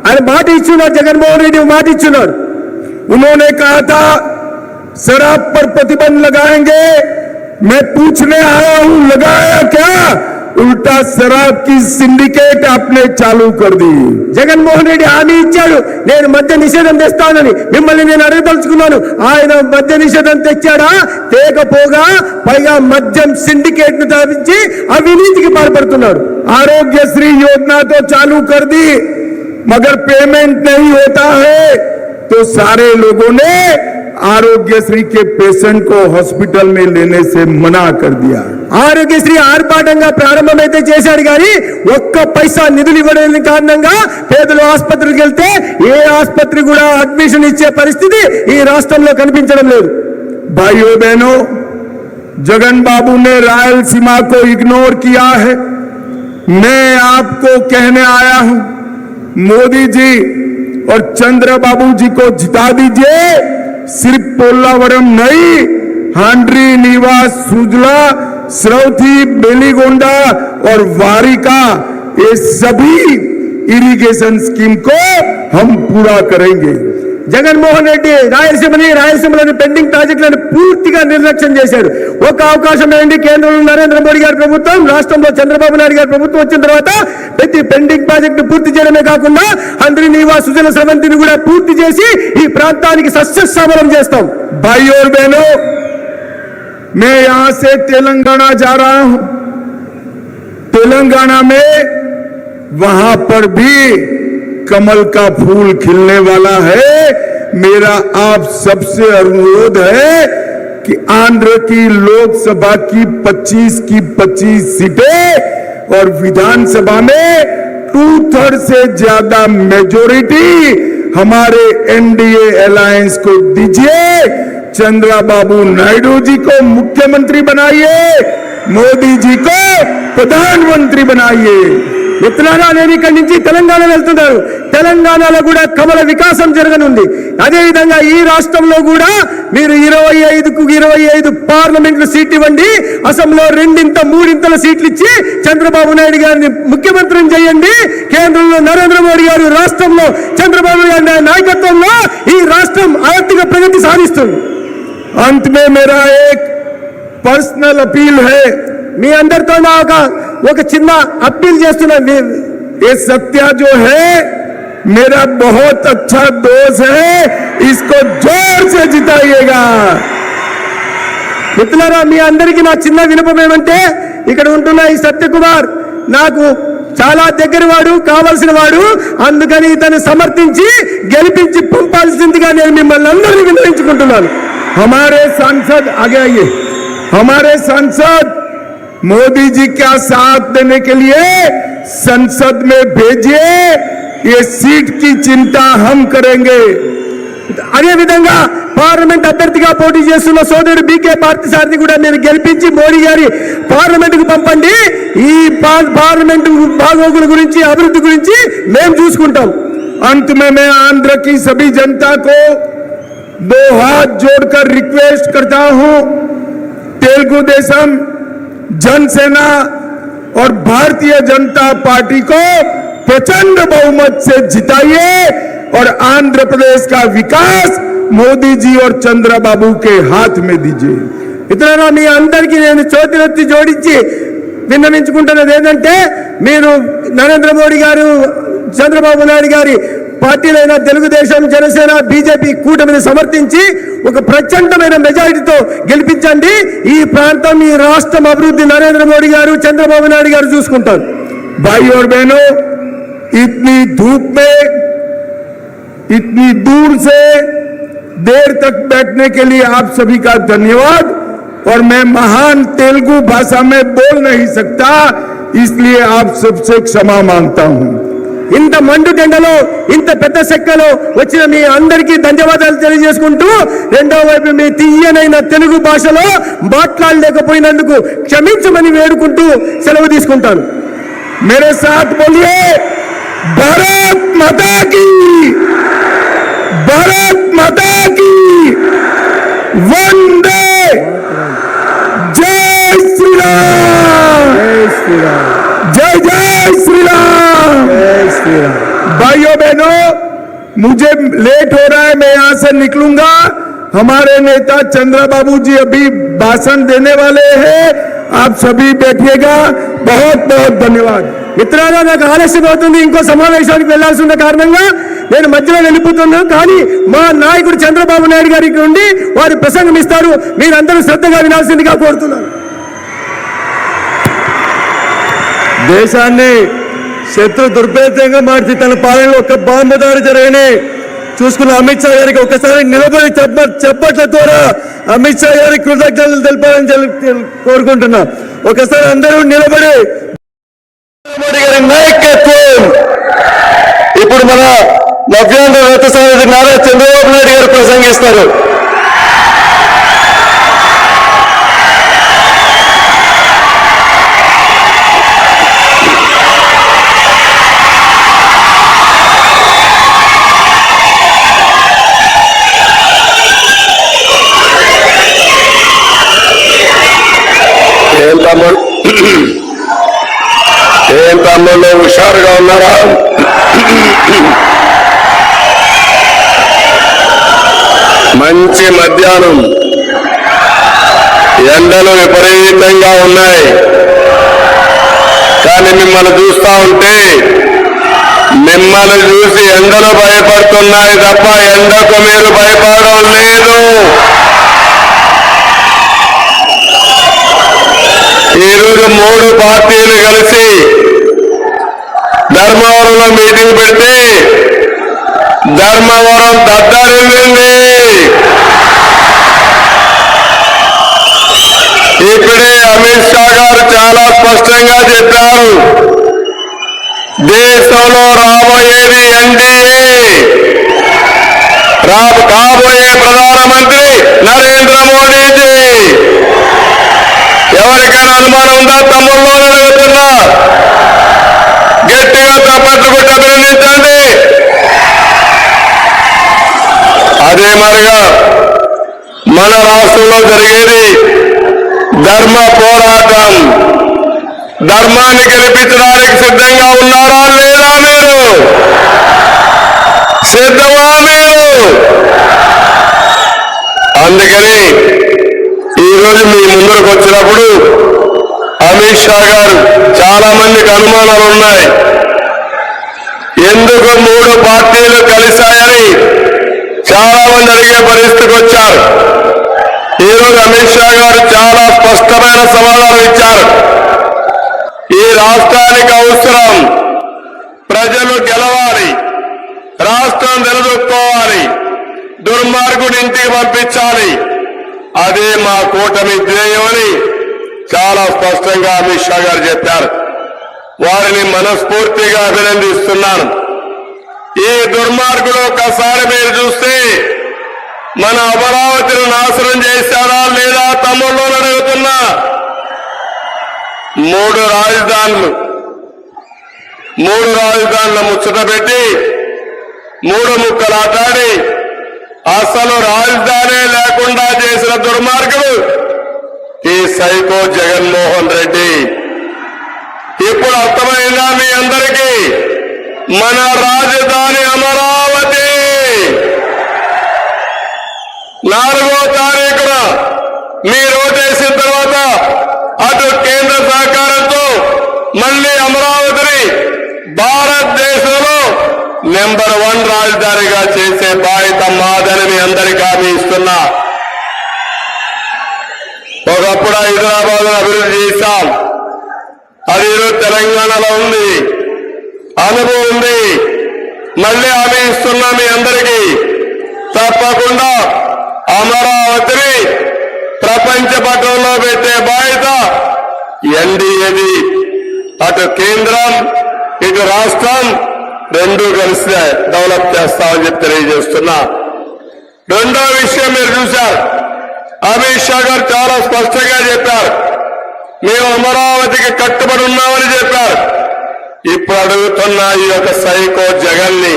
ఆయన మాట ఇచ్చున్నారు, జగన్మోహన్ రెడ్డి మాట ఇచ్చున్నారు। उन्होंने कहा था शराब पर प्रतिबंध लगाएंगे, मैं पूछने आया हूं लगाया क्या? उल्टा शराब की सिंडिकेट आपने चालू कर दी। జగన్మోహన్ రెడ్డి హామీ ఇచ్చాడు, నేను మద్య నిషేధం తెస్తానని, మిమ్మల్ని నేను అడగదలుచుకున్నాను। ఆయన మద్య నిషేధం తెచ్చాడా? తేకపోగా పైగా మద్యం సిండికేట్ ను స్థాపించి అవినీతికి పాల్పడుతున్నాడు। आरोग्यश्री योजना तो चालू कर दी, मगर पेमेंट नहीं होता है, तो सारे लोगों ने आरोग्यश्री के पेशेंट को हॉस्पिटल में लेने से मना कर दिया। ఆరోగ్యశ్రీ ఆర్భాటంగా ప్రారంభమైతే చేశాడు, కానీ ఒక్క పైసా నిధులు ఇవ్వడం కారణంగా పేదలు ఆసుపత్రికి వెళ్తే ఏ ఆసుపత్రి కూడా అడ్మిషన్ ఇచ్చే పరిస్థితి ఈ రాష్ట్రంలో కనిపించడం లేదు। भाइयों बहनों, जगन बाबू ने रायलसीमा को इग्नोर किया है। मैं आपको कहने आया हूं, मोदी जी और चंद्रबाबू जी को जिता दीजिए। सिर्फ पोलावरम नहीं, हांड्री, नीवास, सुजला, श्रौथी, बेलीगोंडा और वारिका, ये सभी इरिगेशन स्कीम को हम पूरा करेंगे। జగన్మోహన్ రెడ్డి రాయలసీమలోని పెండింగ్ ప్రాజెక్టులను పూర్తిగా నిర్లక్ష్యం చేశారు। ఒక అవకాశం ఏంటి, కేంద్రంలో నరేంద్ర మోడీ గారి ప్రభుత్వం, రాష్ట్రంలో చంద్రబాబు నాయుడు గారి ప్రభుత్వం వచ్చిన తర్వాత ప్రతి పెండింగ్ ప్రాజెక్టు పూర్తి చేయడమే కాకుండా హంద్రి, నీవాస్, సుజల, స్రవంతిని కూడా పూర్తి చేసి ఈ ప్రాంతానికి సస్యశ్యామలం చేస్తాం। भाई और बहनों, मैं यहां से तेलंगाना जा रहा हूं। तेलंगाना में वहां पर भी कमल का फूल खिलने वाला है। मेरा आप सबसे अनुरोध है कि आंध्र की लोकसभा की 25 की 25 सीटें और विधानसभा में 2/3 से ज्यादा मेजोरिटी हमारे एनडीए अलायंस को दीजिए। चंद्रबाबू नायडू जी को मुख्यमंत्री बनाइए, मोदी जी को प्रधानमंत्री बनाइए। మిత్రులారా, నేను ఇక్కడి నుంచి తెలంగాణ వెళ్తున్నాను। తెలంగాణలో కూడా కమల వికాసం జరగనుంది। అదేవిధంగా ఈ రాష్ట్రంలో కూడా మీరు 25కు 25 పార్లమెంట్ సీట్లు ఇవ్వండి, అసెంబ్లీలో 2-3 సీట్లు ఇచ్చి చంద్రబాబు నాయుడు గారిని ముఖ్యమంత్రిని చేయండి। కేంద్రంలో నరేంద్ర మోడీ గారు, రాష్ట్రంలో చంద్రబాబు నాయుడు నాయకత్వంలో ఈ రాష్ట్రం ఆర్థిక ప్రగతి సాధిస్తుంది। अंत में मेरा एक पर्सनल अपील है, మీ అందరితో ఒక చిన్న అప్పీల్ చేస్తున్నాను। ये सत्या जो है मेरा बहुत अच्छा दोस्त है, इसको जोर से जिताइएगा। మిత్రులారా, మీ అందరికీ నా చిన్న విన్నపం ఏమంటే, ఇక్కడ ఉంటున్న ఈ సత్యకుమార్ నాకు చాలా దగ్గర వాడు, కావాల్సిన వాడు, అందుకని ఇతను సమర్థించి గెలిపించి పంపాల్సిందిగా నేను మిమ్మల్ని అందరినీ విన్నవించుకుంటున్నాను। हमारे सांसद आगे आइए, हमारे सांसद मोदी जी का साथ देने के लिए संसद में भेजिए, ये सीट की चिंता हम करेंगे। అదే విధంగా పార్లమెంట్ అభ్యర్థిగా పోటీ చేస్తున్న సోదరుడు బీకే పార్థసారథి కూడా మీరు గెలిపించి మోడీ గారి పార్లమెంటుకు పంపండి। ఈ పార్లమెంటు బాగోగుల గురించి, అభివృద్ధి గురించి మేము చూసుకుంటాం। अंत में मैं आंध्र की सभी जनता को दो हाथ जोड़कर रिक्वेस्ट करता हूं, तेलुगु देशम जनसेना और भारतीय जनता पार्टी को प्रचंड बहुमत से जिताइए और आंध्र प्रदेश का विकास मोदी जी और चंद्रबाबू के हाथ में दीजिए। ఇతర మీ అందరికీ నేను చేతులెత్తి జోడించి విన్నవించుకుంటున్నది ఏంటంటే, మీరు నరేంద్ర మోడీ గారు, చంద్రబాబు నాయుడు గారి పార్టీలైన తెలుగుదేశం, జనసేన, బీజేపీ కూటమిని సమర్థించి ఒక ప్రచండమైన మెజారిటీతో గెలిపించండి। ఈ ప్రాంతం, ఈ రాష్ట్రం అభివృద్ధి నరేంద్ర మోడీ గారు, చంద్రబాబు నాయుడు గారు చూసుకుంటారు। भाई और बहनों, इतनी धूप में इतनी दूर से देर तक बैठने के लिए आप सभी का धन्यवाद। और मैं महान तेलुगु भाषा में बोल नहीं सकता, इसलिए आप सबसे क्षमा मांगता हूं। ఇంత మండు టెండలో, ఇంత పెద్ద సెక్కలో వచ్చిన మీ అందరికీ ధన్యవాదాలు తెలియజేసుకుంటూ, రెండో వైపు మీ తీయనైన తెలుగు భాషలో మాట్లాడలేకపోయినందుకు క్షమించమని వేడుకుంటూ సెలవు తీసుకుంటాను। मेरे साथ बोलिए, भारत माता की, भारत माता की, वंदे, जय श्री राम, जय जय श्री राम, जय श्री राम। भाइयों बहनों, मुझे लेट हो रहा है, मैं यहां से निकलूंगा। हमारे नेता चंद्रबाबू जी अभी भाषण देने वाले हैं, आप सभी बैठिएगा। बहुत बहुत धन्यवाद। మిత్రులారా, నాకు ఆలస్యం అవుతుంది, ఇంకో సమావేశానికి వెళ్లాల్సి ఉన్న కారణంగా నేను మధ్యలో వెళ్ళిపోతున్నాను। కానీ మా నాయకుడు చంద్రబాబు నాయుడు గారికి ఉండి వారి ప్రసంగం ఇస్తారు, మీరందరూ శ్రద్ధగా వినాల్సిందిగా కోరుతున్నాను। దేశాన్ని శత్రు దుర్భేద్యంగా మార్చి తన పాలనలో ఒక బాంబు దాడి జరిగిన చూసుకున్న అమిత్ షా గారికి ఒకసారి నిలబడి చెప్పట్ల ద్వారా అమిత్ షా గారికి కృతజ్ఞతలు తెలపాలని కోరుకుంటున్నా। ఒకసారి అందరూ నిలబడి మోడీ గారి నాయకత్వం, ఇప్పుడు మన నవ్యాంధ్ర రథసారథి నారా చంద్రబాబు నాయుడు గారు ప్రసంగిస్తారు। ఏం తమ్ముళ్ళు హుషారుగా ఉన్నారా? మంచి మధ్యాహ్నం, ఎండలు విపరీతంగా ఉన్నాయి, కానీ మిమ్మల్ని చూస్తా ఉంటే మిమ్మల్ని చూసి ఎండలు భయపడుతున్నాయి తప్ప ఎండకు మీరు భయపడడం లేదు। ఈరోజు 3 పార్టీలు కలిసి ధర్మవరంలో మీటింగ్ పెడితే ధర్మవరం దద్దరిల్లింది। ఇప్పుడే అమిత్ షా గారు చాలా స్పష్టంగా చెప్పారు, దేశంలో రాబోయేది ఎన్డీఏ, కాబోయే ప్రధానమంత్రి నరేంద్ర మోడీజీ। ఎవరికైనా అనుమానం ఉందా? తమ్ముళ్ళు అడుగుతున్నా, గట్టిగా తప్పట్లు కొట్టి అభినందించండి। అదే మరిగా మన రాష్ట్రంలో జరిగేది ధర్మ పోరాటం। ధర్మాన్ని గెలిపించడానికి సిద్ధంగా ఉన్నారా లేదా? మీరు సిద్ధమా? మీరు అందుకని ఈరోజు మీ ముందరకు వచ్చినప్పుడు అమిత్ షా గారు చాలా మందికి అనుమానాలు ఉన్నాయి, ఎందుకు 3 పార్టీలు కలిశాయని చాలా మంది అడిగే పరిస్థితికి వచ్చారు. ఈరోజు అమిత్ షా గారు చాలా స్పష్టమైన సమాధానం ఇచ్చారు. ఈ రాష్ట్రానికి అవసరం ప్రజలు గెలవాలి, రాష్ట్రం నిలదొక్కోవాలి, దుర్మార్గుడి ఇంటికి పంపించాలి. అదే మా కూటమి ధ్యేయమని చాలా స్పష్టంగా అమిత్ షా గారు చెప్పారు. వారిని మనస్ఫూర్తిగా అభినందిస్తున్నాను. ఈ దుర్మార్గుడు ఒకసారి మీరు చూస్తే మన అమరావతిని నాశనం చేశారా లేదా తమ్ముళ్ళు అడుగుతున్నా. 3 రాజధానులు ముచ్చట పెట్టి 3 ముక్కలాటాడి అసలు రాజధానే లేకుండా చేసిన దుర్మార్గుడు ఈ సైకో జగన్మోహన్ రెడ్డి. ఇప్పుడు అర్థమైందా మీ అందరికీ? మన రాజధాని అమరావతి 4వ తారీఖున మీరు ఓటేసిన తర్వాత అటు కేంద్ర సహకారంతో మళ్లీ అమరావతిని భారతదేశంలో నెంబర్ 1 రాజధానిగా చేసే బాధ్యత మాదని మీ అందరికీ హామీ ఇస్తున్నా. ఒకప్పుడు హైదరాబాద్ అభివృద్ధి చేశాం, అది ఈరోజు తెలంగాణలో ఉంది, అనుభవం ఉంది. మళ్లీ హామీ ఇస్తున్నా మీ అందరికీ, తప్పకుండా అమరావతిని ప్రపంచ పటంలో పెట్టే బాధ్యత ఎన్డీఏది. అటు కేంద్రం ఇటు రాష్ట్రం రెండూ కలిసి డెవలప్ చేస్తామని చెప్పి తెలియజేస్తున్నా. రెండో విషయం మీరు చూశారు, అమిత్ షా గారు చాలా స్పష్టంగా చెప్పారు, మేము అమరావతికి కట్టుబడి ఉన్నామని చెప్పారు. ఇప్పుడు అడుగుతున్నా, ఈ యొక్క సైకో జగన్ని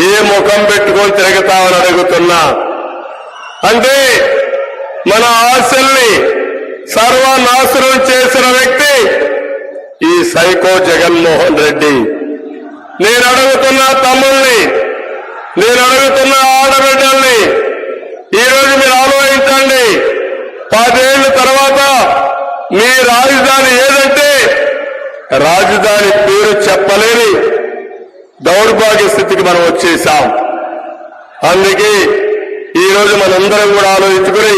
ఏ ముఖం పెట్టుకొని తిరుగుతామని అడుగుతున్నా. అంటే మన ఆశల్ని సర్వనాశనం చేసిన వ్యక్తి ఈ సైకో జగన్మోహన్ రెడ్డి. నేను అడుగుతున్న తమ్ముల్ని, నేను అడుగుతున్న ఆడబిడ్డల్ని, ఈరోజు మీరు ఆలోచించండి. 10 ఏళ్ల తర్వాత మీ రాజధాని ఏదంటే రాజధాని పేరు చెప్పలేని దౌర్భాగ్య స్థితికి మనం వచ్చేసాం. అందుకే ఈరోజు మనందరం కూడా ఆలోచించుకుని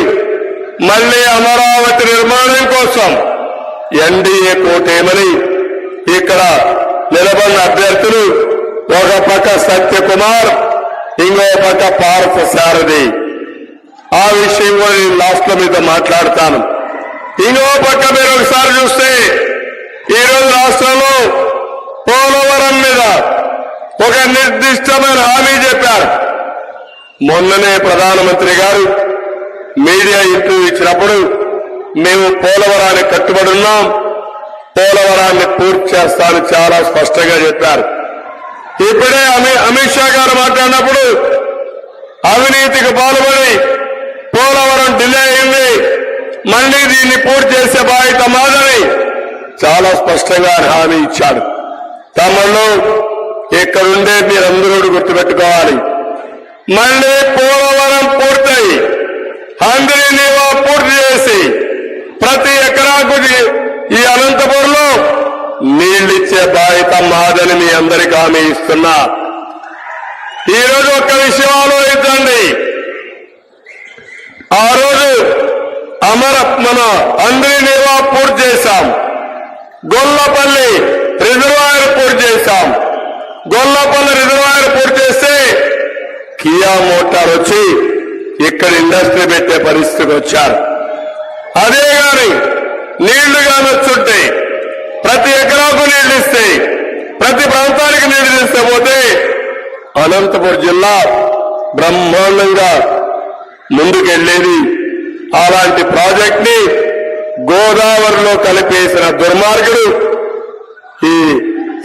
మళ్లీ అమరావతి నిర్మాణం కోసం ఎన్డీఏ కోటేమని ఇక్కడ నిలబడిన అభ్యర్థులు ఒక పక్క సత్యకుమార్, ఇంకో పక్క పార్థ సారథి. ఆ విషయం కూడా నేను లాస్ట్ లో మీతో మాట్లాడతాను. ఇంకో పక్క మీరు ఒకసారి చూస్తే ఈరోజు రాష్ట్రంలో పోలవరం మీద ఒక నిర్దిష్టమైన హామీ చెప్పారు. మొన్ననే ప్రధానమంత్రి గారు మీడియా ఇంటర్వ్యూ ఇచ్చినప్పుడు మేము పోలవరానికి కట్టుబడి ఉన్నాం, పోలవరాన్ని పూర్తి చేస్తామని చాలా స్పష్టంగా చెప్పారు. ఇప్పుడే అమిత్ షా గారు మాట్లాడినప్పుడు అవినీతికి పాల్పడి పోలవరం డిలే అయింది, మళ్లీ దీన్ని పూర్తి చేసే బాధ్యత మాదని చాలా స్పష్టంగా హామీ ఇచ్చాడు. తమలో ఇక్కడుండే మీరందరూ గుర్తుపెట్టుకోవాలి, మళ్లీ పోలవరం పూర్తయి హంద్రీ నీవా పూర్తి చేసి ప్రతి ఎకరాకు ఈ అనంతపురంలో నీళ్లిచ్చే బాధ్యత మాదని మీ అందరికీ హామీ ఇస్తున్నా. ఈరోజు ఒక్క విషయం ఆలోచించండి. ఆ రోజు మన హంద్రీ నీవా పూర్తి చేశాం, గొల్లపల్లి రిజర్వాయర్ పూర్తి చేశాం. గొల్లపల్లి రిజర్వాయర్ పూర్తి చేస్తే కియా మోటార్ వచ్చి ఇక్కడ ఇండస్ట్రీ పెట్టే పరిస్థితికి వచ్చారు. అదే గాని నీళ్లు కానొచ్చుంటే ప్రతి ఎకరాకు నీళ్లు ఇస్తే, ప్రతి ప్రాంతానికి నీళ్లు ఇస్తే పోతే అనంతపురం జిల్లా బ్రహ్మాండంగా ముందుకెళ్లేది. అలాంటి ప్రాజెక్ట్ ని గోదావరిలో కలిపేసిన దుర్మార్గుడు ఈ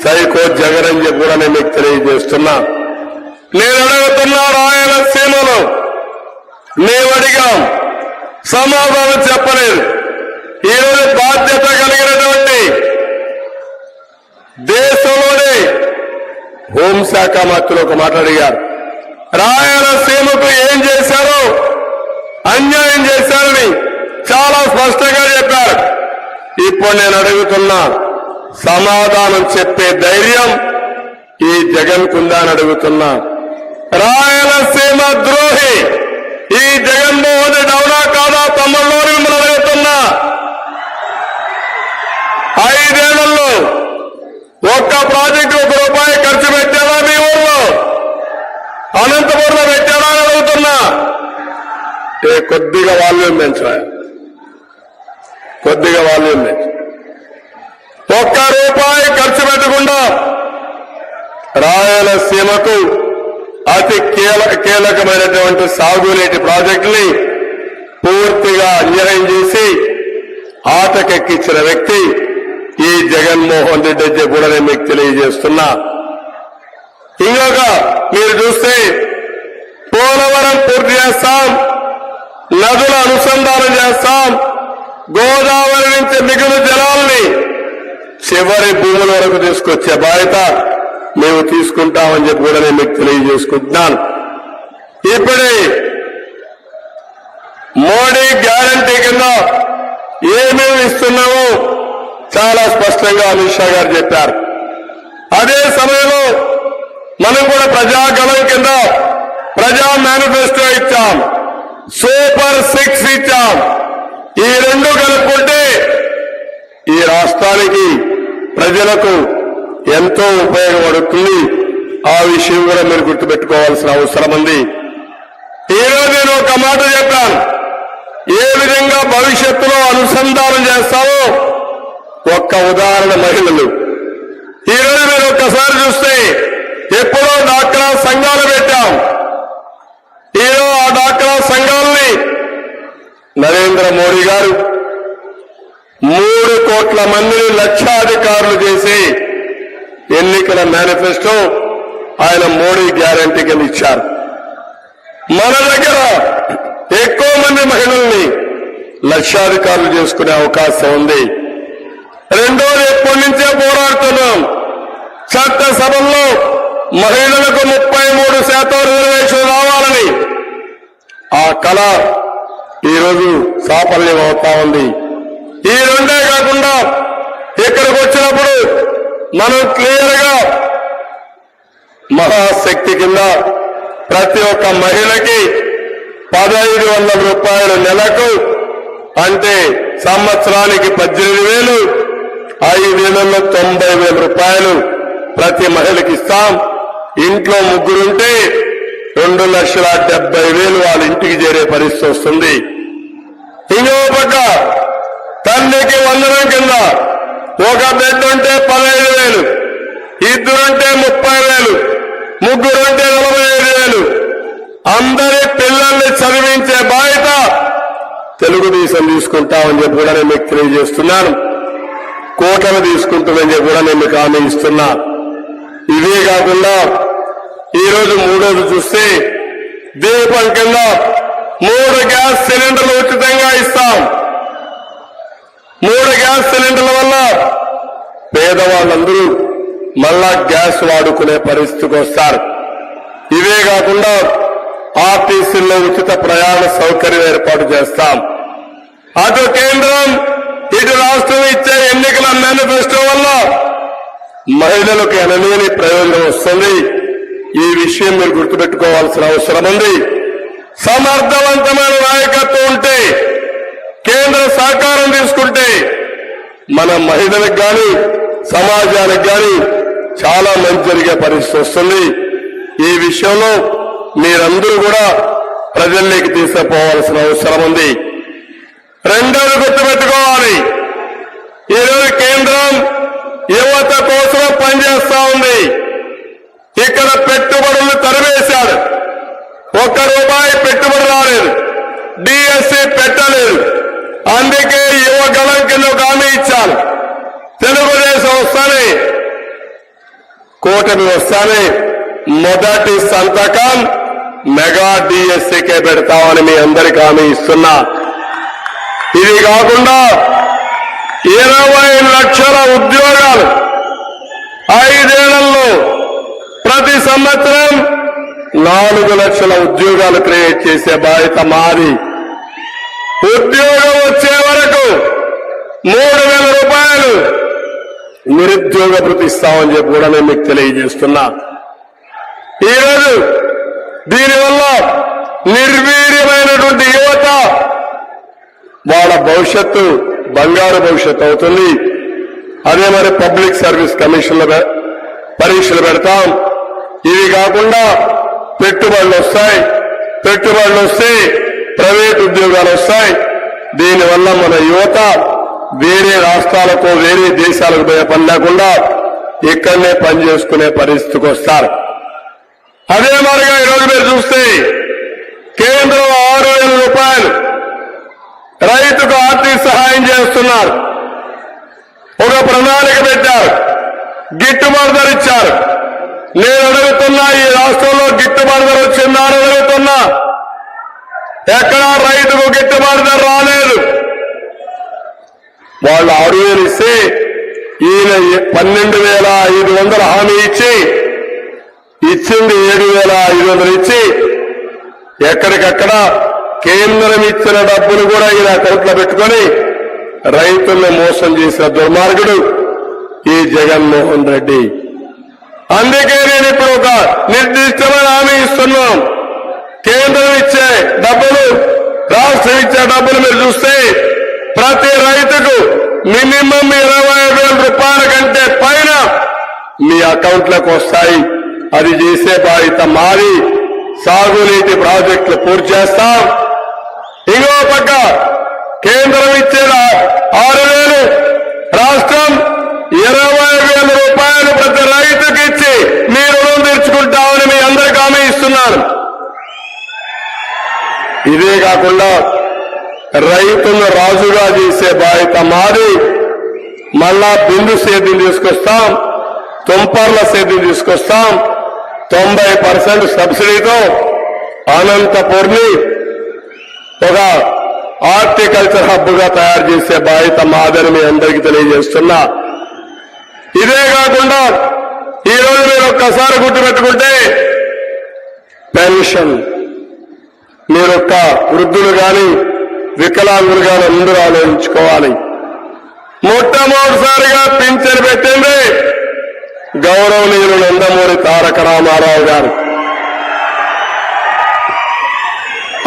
సైకో జగన్ అని చెప్పి కూడా నేను మీకు తెలియజేస్తున్నా. నేను అడుగుతున్నా, రాయలసీమలో మేము అడిగాం, సమాధానం చెప్పలేదు. ఈరోజు బాధ్యత కలిగినటువంటి దేశంలోనే హోంశాఖ మంత్రులు ఒక మాట అడిగారు, రాయలసీమకు ఏం చేశారో, అన్యాయం చేశారని చాలా స్పష్టంగా చెప్పారు. ఇప్పుడు నేను అడుగుతున్నా, సమాధానం చెప్పే ధైర్యం ఈ జగన్ కుందా అని అడుగుతున్నా. రాయలసీమ ద్రోహి ఈ జగన్మోహన్ రెడ్డి అవునా కాదా తమ్ముళ్ళు మిమ్మల్ని అడుగుతున్నా. 5 ఏళ్లలో ఒక్క ప్రాజెక్టు ₹1 ఖర్చు పెట్టారా మీ ఊళ్ళో? అనంతపురంలో పెట్టారా అని అడుగుతున్నా. కొద్దిగా వాల్యూమ్ పెంచరా, కొద్దిగా వాల్యూమ్ పెంచు. ₹1 ఖర్చు పెట్టకుండా రాయలసీమకు అతి కీలకమైనటువంటి సాగునీటి ప్రాజెక్టుని పూర్తిగా అన్యాయం చేసి ఆటకెక్కించిన వ్యక్తి ఈ జగన్మోహన్ రెడ్డి అని కూడా నేను మీకు తెలియజేస్తున్నా. ఇంకొక మీరు చూస్తే పోలవరం పూర్తి చేస్తాం, నదుల అనుసంధానం చేస్తాం, గోదావరి నుంచి మిగులు జలాల్ని చివరి భూముల వరకు తీసుకొచ్చే బాధ్యత మేము తీసుకుంటామని చెప్పి కూడా నేను మీకు తెలియజేసుకుంటున్నాను. ఇప్పుడే మోడీ గ్యారంటీ కింద ఏమేమి ఇస్తున్నామో చాలా స్పష్టంగా అమిత్ షా గారు చెప్పారు. అదే సమయంలో మనం కూడా ప్రజాగళం కింద ప్రజా మేనిఫెస్టో ఇచ్చాం, సూపర్ 6 ఇచ్చాం. ఈ 2 కలుపుకుంటే ఈ రాష్ట్రానికి ప్రజలకు ఎంతో ఉపయోగపడుతుంది. ఆ విషయం కూడా మీరు గుర్తుపెట్టుకోవాల్సిన అవసరం ఉంది. ఈరోజు నేను ఒక మాట చెప్పాను, ఏ విధంగా భవిష్యత్తులో అనుసంధానం చేస్తామో ఒక్క ఉదాహరణ మహిళలు. ఈరోజు మీరు ఒక్కసారి చూస్తే ఎప్పుడో డాక్రా సంఘాలు పెట్టాం. ఈరోజు ఆ డాక్రా సంఘాలని నరేంద్ర మోడీ గారు 3 కోట్ల మందిని లక్షాధికారులు చేసి ఎన్నికల మేనిఫెస్టో ఆయన మోడీ గ్యారంటీ కింద ఇచ్చారు. మన దగ్గర ఎక్కువ మంది మహిళల్ని లక్షాధికారులు చేసుకునే అవకాశం ఉంది. రెండోది ఎప్పటి నుంచే పోరాడుతున్నాం, చట్టసభల్లో మహిళలకు 33% రిజర్వేషన్ రావాలని. ఆ కళ ఈరోజు సాఫల్యం అవుతా ఉంది. ఈ 2 కాకుండా ఇక్కడికి వచ్చినప్పుడు మనం క్లియర్ గా మహాశక్తి కింద ప్రతి ఒక్క మహిళకి ₹1,500 నెలకు, అంటే సంవత్సరానికి 18,000, 5 ఏళ్లలో ₹90,000 ప్రతి మహిళకి ఇస్తాం. ఇంట్లో 3 ఉంటే 2,70,000 వాళ్ళ ఇంటికి చేరే పరిస్థితి వస్తుంది. ఇంకో పక్క తల్లికి వందనం కింద ఒక బిడ్డ ఉంటే 15,000, 2 ఉంటే 30,000, 3 ఉంటే 45,000. అందరి పిల్లల్ని చదివించే బాధ్యత తెలుగుదేశం తీసుకుంటామని చెప్పి కూడా నేను మీకు తెలియజేస్తున్నాను. కోటలు తీసుకుంటుందని చెప్పి కూడా నేను మీకు హామీ ఇస్తున్నా. ఇవే కాకుండా ఈరోజు 3వది చూస్తే దీపం కింద 3 గ్యాస్ సిలిండర్లు ఉచితంగా ఇస్తాం. 3 గ్యాస్ సిలిండర్ల వల్ల పేదవాళ్ళందరూ మళ్ళా గ్యాస్ వాడుకునే పరిస్థితికి వస్తారు. ఇవే కాకుండా ఆర్టీసీల్లో ఉచిత ప్రయాణ సౌకర్యం ఏర్పాటు చేస్తాం. అటు కేంద్రం ఇటు రాష్ట్రం ఇచ్చే ఎన్నికల మేనిఫెస్టో వల్ల మహిళలకు ఎనలేని ప్రయోజనం వస్తుంది. ఈ విషయం మీరు గుర్తుపెట్టుకోవాల్సిన అవసరం ఉంది. సమర్థవంతమైన నాయకత్వం ఉంటే, కేంద్ర సహకారం తీసుకుంటే మన మహిళలకు కానీ సమాజానికి కానీ చాలా మంచి జరిగే పరిస్థితి వస్తుంది. ఈ విషయంలో మీరందరూ కూడా ప్రజల్లోకి తీసుకుపోవాల్సిన అవసరం ఉంది. రెండోది గుర్తుపెట్టుకోవాలి, ఈరోజు కేంద్రం యువత కోసం పనిచేస్తా ఉంది. ఇక్కడ పెట్టుబడులు తరివేశాడు. ₹1 పెట్టుబడి రాలేదు, డిఎస్సి పెట్టలేదు. అందుకే యువగళం కింద ఒక హామీ ఇచ్చాను. తెలుగుదేశం వస్తానే, కూటమి వస్తానే మొదటి సంతకం మెగా డిఎస్సికే పెడతామని మీ అందరికీ హామీ ఇస్తున్నా. ఇది కాకుండా 20 లక్షల ఉద్యోగాలు 5 ఏళ్లలో ప్రతి సంవత్సరం 4 లక్షల ఉద్యోగాలు క్రియేట్ చేసే బాధ్యత మాది. ఉద్యోగం వచ్చే వరకు ₹3,000 నిరుద్యోగ భృతి ఇస్తామని చెప్పి కూడా నేను మీకు తెలియజేస్తున్నా. ఈరోజు దీనివల్ల నిర్వీర్యమైనటువంటి యువత వాళ్ళ భవిష్యత్తు బంగారు భవిష్యత్తు అవుతుంది. అదే మరి పబ్లిక్ సర్వీస్ కమిషన్ల పరీక్షలు పెడతాం. ఇవి కాకుండా పెట్టుబడులు వస్తాయి. పెట్టుబడులు వస్తే ప్రైవేట్ ఉద్యోగాలు వస్తాయి. దీనివల్ల మన యువత వేరే రాష్ట్రాలకు వేరే దేశాలకు పోయే పని లేకుండా ఇక్కడనే పనిచేసుకునే పరిస్థితికి వస్తారు. అదే మరిగా ఈరోజు మీరు చూస్తే కేంద్రం 6,000 రూపాయలు రైతుకు ఆర్థిక సహాయం చేస్తున్నారు. ఒక ప్రణాళిక పెట్టారు. గిట్టుబాటు ధర ఇచ్చారు. నేను అడుగుతున్నా, ఈ రాష్ట్రంలో గిట్టుబాటు ధర వచ్చిందా అని అడుగుతున్నా. ఎక్కడా రైతుకు గిట్టుబాటు ధర రాలేదు. వాళ్ళు 6,000 ఇస్తే ఈయన 12,500 హామీ ఇచ్చి ఇచ్చింది 7,500 ఇచ్చి ఎక్కడికక్కడ కేంద్రం ఇచ్చిన డబ్బులు కూడా ఈయన అకౌంట్లో పెట్టుకొని రైతుల్ని మోసం చేసిన దుర్మార్గుడు ఈ జగన్మోహన్ రెడ్డి. అందుకే నేను ఇప్పుడు ఒక నిర్దిష్టమైన హామీ ఇస్తున్నాం. కేంద్రం ఇచ్చే డబ్బులు, రాష్ట్రం ఇచ్చే డబ్బులు మీరు చూస్తే ప్రతి రైతుకు మినిమం 20,000 రూపాయల కంటే పైన మీ అకౌంట్లకు వస్తాయి. అది చేసే బాధ్యత మాది. సాగునీటి ప్రాజెక్టులు పూర్తి చేస్తాం. ఇంకో పక్క కేంద్రం ఇచ్చేది 6,000, రాష్ట్రం 20,000 రూపాయలు ప్రతి రైతుకి ఇచ్చి మీ రుణం తీర్చుకుంటామని మీ అందరికీ హామీ ఇస్తున్నాను. ఇదే కాకుండా రైతులను రాజుగా చేసే బాధ్యత మాది. మళ్ళా బిందు సేద్యం తీసుకొస్తాం, తుంపర్ల సేద్యం తీసుకొస్తాం. 90% సబ్సిడీతో అనంతపూర్ని ఒక హార్టికల్చర్ హబ్ గా తయారు చేసే బాధ్యత మాదని మీ అందరికీ తెలియజేస్తున్నా. ఇదే కాకుండా ఈరోజు మీరు ఒక్కసారి గుర్తుపెట్టుకుంటే పెన్షన్ మీరొక్క వృద్ధులు కానీ వికలాంగులు కానీ అందరూ ఆలోచించుకోవాలి. మొట్టమొదటిసారిగా పింఛను పెట్టింది గౌరవనీయులు నందమూరి తారక రామారావు గారు.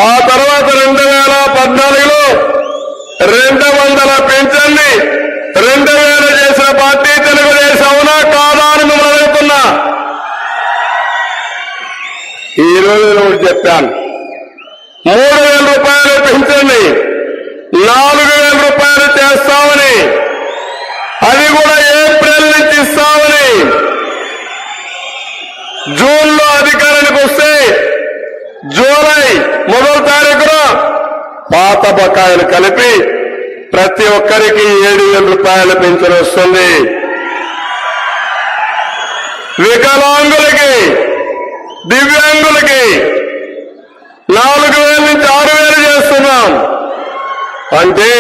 ఆ తర్వాత 2014లో 200 పింఛన్ని 2,000 చేసిన పార్టీ తెలుగుదేశం. అవునా కాదా అని మిమ్మల్ని అడుగుతున్నా. ఈ రోజు నేను చెప్పాను, 3,000 రూపాయలు పింఛన్ని 4,000 రూపాయలు చేస్తామని, అది కూడా ఏప్రిల్ నుంచి ఇస్తామని. జూన్లో అధికారానికి వస్తే జూలై 1వ తారీఖున పాత బకాయిలు కలిపి ప్రతి ఒక్కరికి 7,000 రూపాయల పింఛను వస్తుంది. వికలాంగులకి, దివ్యాంగులకి 4,000 నుంచి 6,000 చేస్తున్నాం. అంటే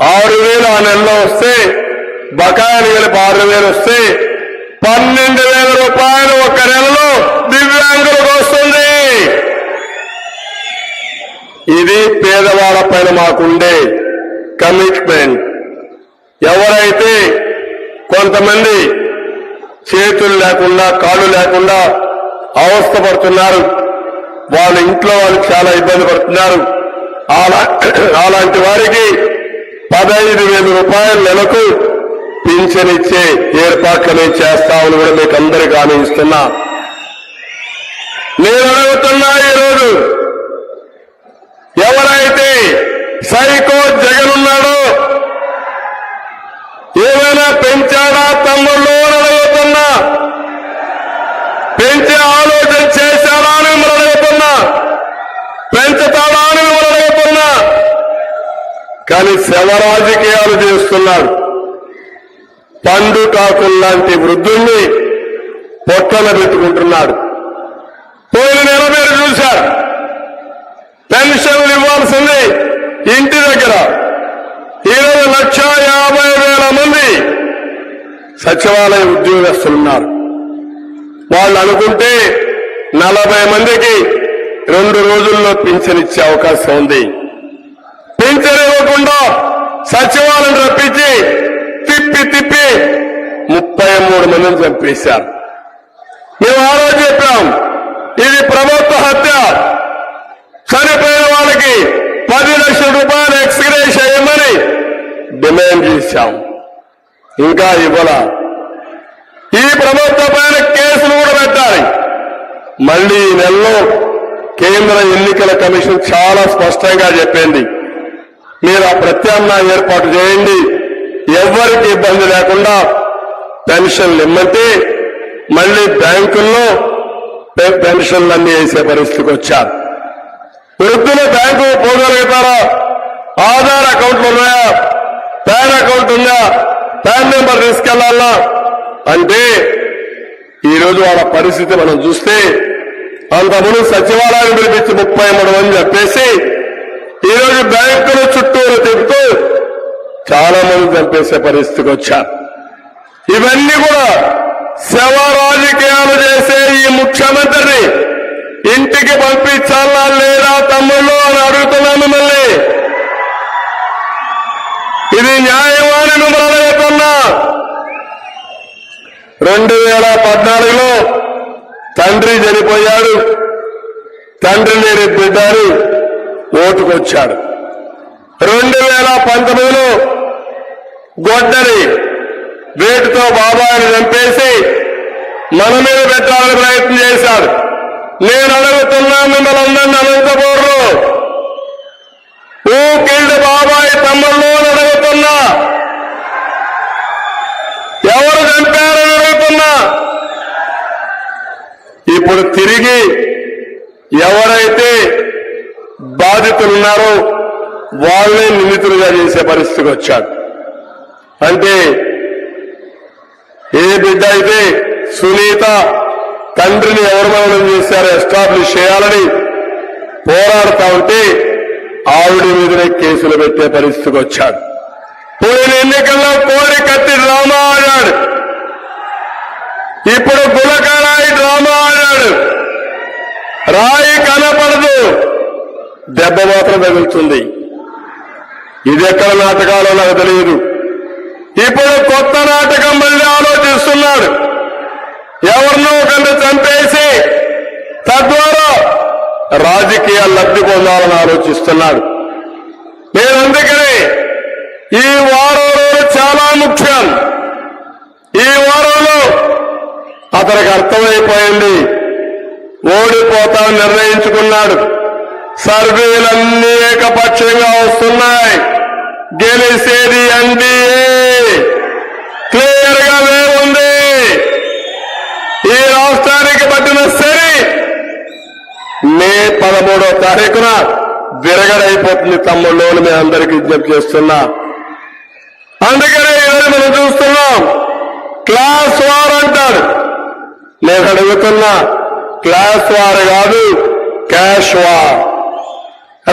6,000 ఆ నెలలో వస్తే బకాయిలు కలిపి 6,000 వస్తే 12,000 రూపాయలు ఒక నెలలో దివ్యాంగులకు వస్తుంది. ఇది పేదవాళ్ళ పైన మాకుండే కమిట్మెంట్. ఎవరైతే కొంతమంది చేతులు లేకుండా కాళ్ళు లేకుండా అవస్థపడుతున్నారు, వాళ్ళ ఇంట్లో వాళ్ళు చాలా ఇబ్బంది పడుతున్నారు, అలాంటి వారికి 15,000 రూపాయలు నెలకు పింఛన్ ఇచ్చే ఏర్పాట్లను చేస్తామని కూడా మీకు అందరికీ హామీ ఇస్తున్నా. నేను అడుగుతున్నా, ఈరోజు ఎవరైతే సైకో జగన్ ఉన్నాడో ఏమైనా పెంచాడా తమ్ముళ్ళు అని అడుగుతున్నా. పెంచే ఆలోచన చేశాడా అని మిమ్మల్ని అడుగుతున్నా. పెంచుతాడా అని మిమ్మల్ని అడుగుతున్నా. కానీ శవ రాజకీయాలు చేస్తున్నాడు. పండు కాకుల్లాంటి వృద్ధుల్ని పొట్టన పెట్టుకుంటున్నాడు. పోయిన నెల మీరు చూశారు, పెన్షన్లు ఇవ్వాల్సింది ఇంటి దగ్గర. ఈరోజు 1,50,000 మంది సచివాలయ ఉద్యోగస్తులున్నారు. వాళ్ళు అనుకుంటే 40 మందికి 2 రోజుల్లో పింఛన్ ఇచ్చే అవకాశం ఉంది. పింఛన్ ఇవ్వకుండా సచివాలయం రప్పించి తిప్పి 13 మందిని చంపేశారు. మేము ఆ రోజు చెప్పాం, ఇది ప్రభుత్వ హత్య, చనిపోయిన వాళ్ళకి 10 లక్షల రూపాయలు ఎక్స్గ్రేషియా ఇవ్వమని డిమాండ్ చేశాం. ఇంకా ఇవ్వాల. ఈ ప్రభుత్వ పైన కేసులు కూడా పెట్టాలి. మళ్ళీ ఈ నెలలో కేంద్ర ఎన్నికల కమిషన్ చాలా స్పష్టంగా చెప్పింది, మీరు ఆ ప్రత్యామ్నాయ ఏర్పాటు చేయండి, ఎవరికి ఇబ్బంది లేకుండా పెన్షన్లు ఇమ్మంటే మళ్ళీ బ్యాంకుల్లో పెన్షన్లన్నీ వేసే పరిస్థితికి వచ్చారు. వృద్ధులు బ్యాంకు పోగలుగుతారా? ఆధార్ అకౌంట్లు ఉన్నాయా? పాన్ అకౌంట్ ఉందా? పాన్ నెంబర్ తీసుకెళ్లాలా అంటే ఈరోజు వాళ్ళ పరిస్థితి మనం చూస్తే, అంతకుముందు సచివాలయాన్ని పిలిపించి 33 మంది చెప్పేసి ఈరోజు బ్యాంకుల చుట్టూరు తిప్పుతూ చాలా మంది చంపేసే పరిస్థితికి వచ్చారు. ఇవన్నీ కూడా శవ రాజకీయాలు చేసే ఈ ముఖ్యమంత్రిని ఇంటికి పంపించాలా లేదా తమ్ముళ్ళు అని అడుగుతున్నా మిమ్మల్ని. ఇది న్యాయమని మిమ్మల్ని అడుగుతున్నా. 2014లో తండ్రి చనిపోయాడు, తండ్రి లేని బిడ్డని ఓటుకొచ్చాడు. 2019లో గొడ్డలి వేటితో బాబాయిని చంపేసి మన మీద పెట్టాలని ప్రయత్నం చేశాడు. నేను అడుగుతున్నా మిమ్మల్ని అందరినీ, అనంతపూర్లో కిల్డ్ బాబాయ్ తమ్ముళ్ళు అని అడుగుతున్నా. ఎవరు చంపారని అడుగుతున్నా. ఇప్పుడు తిరిగి ఎవరైతే బాధితులున్నారో వాళ్ళే నిందితులుగా చేసే పరిస్థితికి వచ్చాడు. అంటే ఏ బిడ్డ అయితే సునీత తండ్రిని ఎవరు మరణం చేశారో ఎస్టాబ్లిష్ చేయాలని పోరాడుతా ఉంటే ఆవిడ మీదనే కేసులు పెట్టే పరిస్థితికి వచ్చాడు. పోయిన ఎన్నికల్లో కోడి కత్తి డ్రామా ఆడాడు, ఇప్పుడు గులకరాయి డ్రామా ఆడాడు. రాయి కనపడదు, దెబ్బ మాత్రం తగులుతుంది. ఇది ఎక్కడ నాటకాలో నాకు తెలియదు. ఇప్పుడు కొత్త నాటకం మళ్ళీ ఆలోచిస్తున్నాడు. ఎవరినో ఒకరిని చంపేసి తద్వారా రాజకీయ లబ్ధి పొందాలని ఆలోచిస్తున్నాడు. నేను అందుకని ఈ వారం రోజులు చాలా ముఖ్యం. ఈ వారంలో అతనికి అర్థమైపోయింది, ఓడిపోతామని నిర్ణయించుకున్నాడు. సర్వేలన్నీ ఏకపక్షంగా వస్తున్నాయి. గెలిసేది ఎన్డీఏ క్లియర్ గా ఉంది. ఈ రాష్ట్రానికి పట్టిన సరి మే 13వ తారీఖున విరగడైపోతుంది తమ్ముళ్ళు అని మేము అందరికీ విజ్ఞప్తి చేస్తున్నా. అందుకనే ఈరోజు మనం చూస్తున్నాం, క్లాస్ వార్ అంటాడు. నేను అడుగుతున్నా, క్లాస్ వార్ కాదు, క్యాష్ వార్.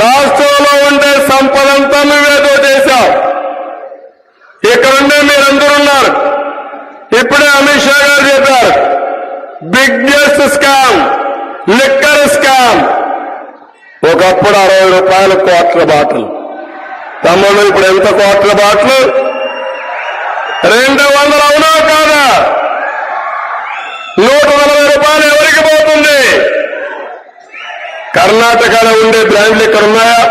రాష్ట్రంలో ఉండే సంపదంతా నువ్వేదో చేశావు. ఇక్కడుండే మీరందరూ ఉన్నారు. ఇప్పుడే అమిత్ షా గారు చెప్పారు, బిగ్గెస్ట్ స్కామ్ లిక్కర్ స్కామ్. ఒకప్పుడు 60 రూపాయల క్వార్టర్ బాటిల్, తమ్ముళ్ళు ఇప్పుడు ఎంత క్వార్టర్ బాటిల్? 200. అవునా కాదా? 140 రూపాయలు ఎవరికి పోతుంది? కర్ణాటకలో ఉండే బ్రాండ్లు ఇక్కడ ఉన్నాయా?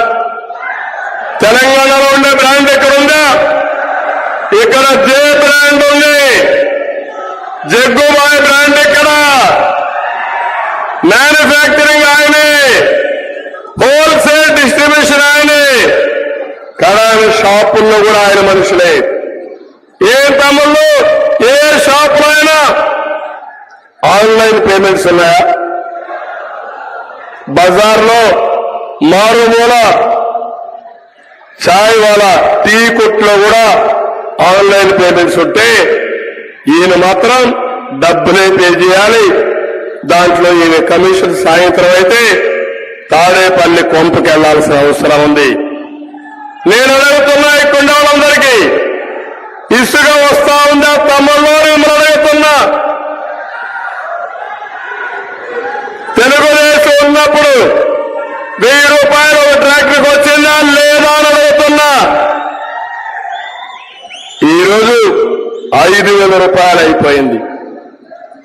తెలంగాణలో ఉండే బ్రాండ్ ఇక్కడ ఉందా? ఇక్కడ జే బ్రాండ్ ఉంది, జగ్గుబాయ్ బ్రాండ్ ఇక్కడ. మ్యానుఫ్యాక్చరింగ్ ఆయనే, హోల్సేల్ డిస్ట్రిబ్యూషన్ ఆయనే, కడాని షాపుల్లో కూడా ఆయన మనుషులే. ఏ తమ్ముళ్ళు ఏ షాపులో అయినా ఆన్లైన్ పేమెంట్స్ ఉన్నాయా? బజార్లో మారుమూల చాయ్ వాలా టీ కొట్లో కూడా ఆన్లైన్ పేమెంట్స్ ఉంటే ఈయన మాత్రం డబ్బులే పే చేయాలి. దాంట్లో ఈయన కమిషన్ సాయంత్రం అయితే తాడేపల్లి కొంపకి వెళ్లాల్సిన అవసరం ఉంది. నేను అడుగుతున్నా ఇక్కడ వాళ్ళందరికీ, ఇసుక వస్తా ఉందా తమ్ముళ్ళు? మిమ్మల్ని అడుగుతున్నా. తెలుగుదేశం ఉన్నప్పుడు 1000 రూపాయలు ఒక ట్రాక్టర్కి వచ్చిందా లేదా అని అడుగుతున్నా. ఈరోజు 5,000 రూపాయలు అయిపోయింది.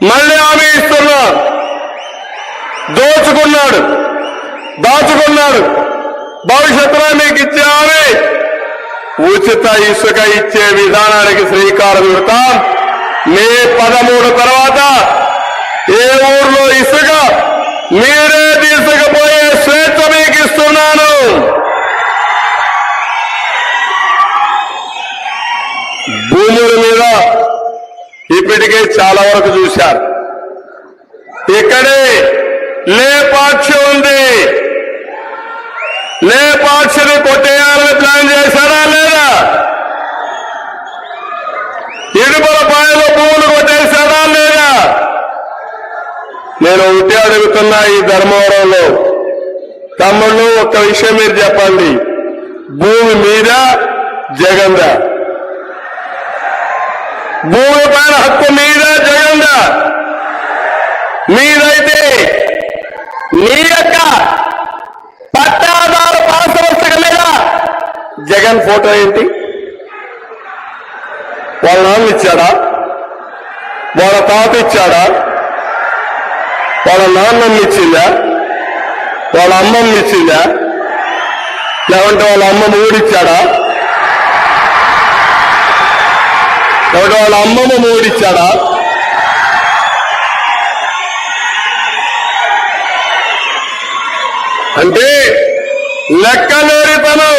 మళ్ళీ హామీ ఇస్తున్నా, దాచుకున్నాడు. భవిష్యత్తులో మీకు ఇచ్చే హామీ ఉచిత ఇసుక ఇచ్చే విధానానికి శ్రీకారం చుడతాం. మే 13 తర్వాత ఏ ఊర్లో ఇసుక మీరే తీసుకుపోయే స్వేచ్ఛ మీకు ఇస్తున్నాను. భూముల మీద ఇప్పటికే చాలా వరకు చూశారు. ఇక్కడే లేపాక్షి ఉంది. లేపాక్షిని కొట్టేయాలని ప్లాన్ చేశారా లేదా? ఇడుపులపాయలో భూములు కొట్టేశారా లేదా? నేను ఒకటే అడుగుతున్నా ఈ ధర్మవరంలో, తమ్ముళ్ళు ఒక్క విషయం మీరు చెప్పండి, భూమి మీద జగందా? భూమి పైన హక్కు మీద జగందా? మీదైతే మీ యొక్క పట్టాదారు పాస్ పుస్తకం మీద జగన్ ఫోటో ఏంటి? వాళ్ళ నాన్న ఇచ్చాడా? వాళ్ళ తాత ఇచ్చాడా? వాళ్ళ నాన్నమ్మ ఇచ్చిందా? వాళ్ళ అమ్మమ్మ ఇచ్చిందా? లేకుంటే వాళ్ళ అమ్మమ్మ ఊరిచ్చాడా? లేకుంటే వాళ్ళ అమ్మమ్మ ఊరిచ్చాడా? అంటే లెక్కలేనితనం.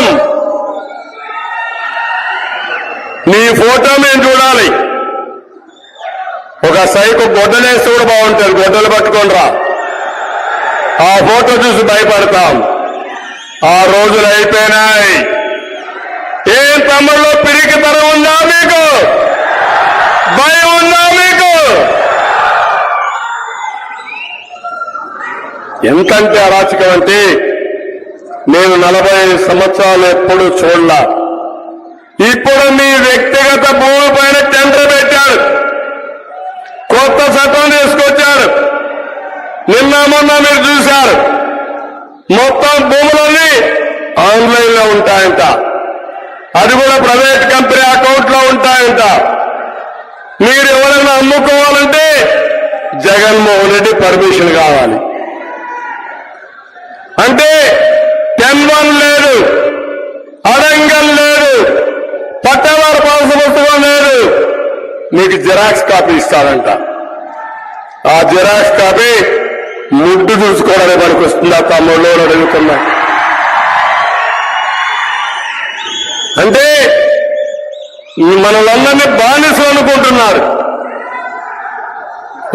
నీ ఫోటో మేము చూడాలి. ఒక సైకు గొడ్డలేసి కూడా బాగుంటుంది, గొడ్డలు పట్టుకొని రా, ఆ ఫోటో చూసి భయపడతాం. ఆ రోజులు అయిపోయినాయి. ఏం తమ్ముళ్ళు పిరికితనం ఉందా మీకు? భయం ఉందా మీకు? ఎంతంటే అరాచకం అంటే నేను 45 సంవత్సరాలు ఎప్పుడు చూడలా. ఇప్పుడు మీ వ్యక్తిగత భూమి పైన టెండర్ పెట్టాడు, కొత్త చట్టం తీసుకొచ్చాడు. నిన్న మొన్న మీరు చూశారు, మొత్తం భూములన్నీ ఆన్లైన్ లో ఉంటాయంట. అది కూడా ప్రైవేట్ కంపెనీ అకౌంట్ లో ఉంటాయంట. మీరు ఎవరైనా అమ్ముకోవాలంటే జగన్మోహన్ రెడ్డి పర్మిషన్ కావాలి. అంటే 10-1 లేదు, అడంగల్ లేదు, పట్టవారు పాస్ పుస్తకం లేదు. మీకు జిరాక్స్ కాపీ ఇస్తారంట. ఆ జిరాక్స్ కాపీ ముడ్డు చూసుకోవడానికి పనికి వస్తుందా తమ్ముళ్ళు అడుగుతున్నా. అంటే మనలందరినీ బానిసలు అనుకుంటున్నారు.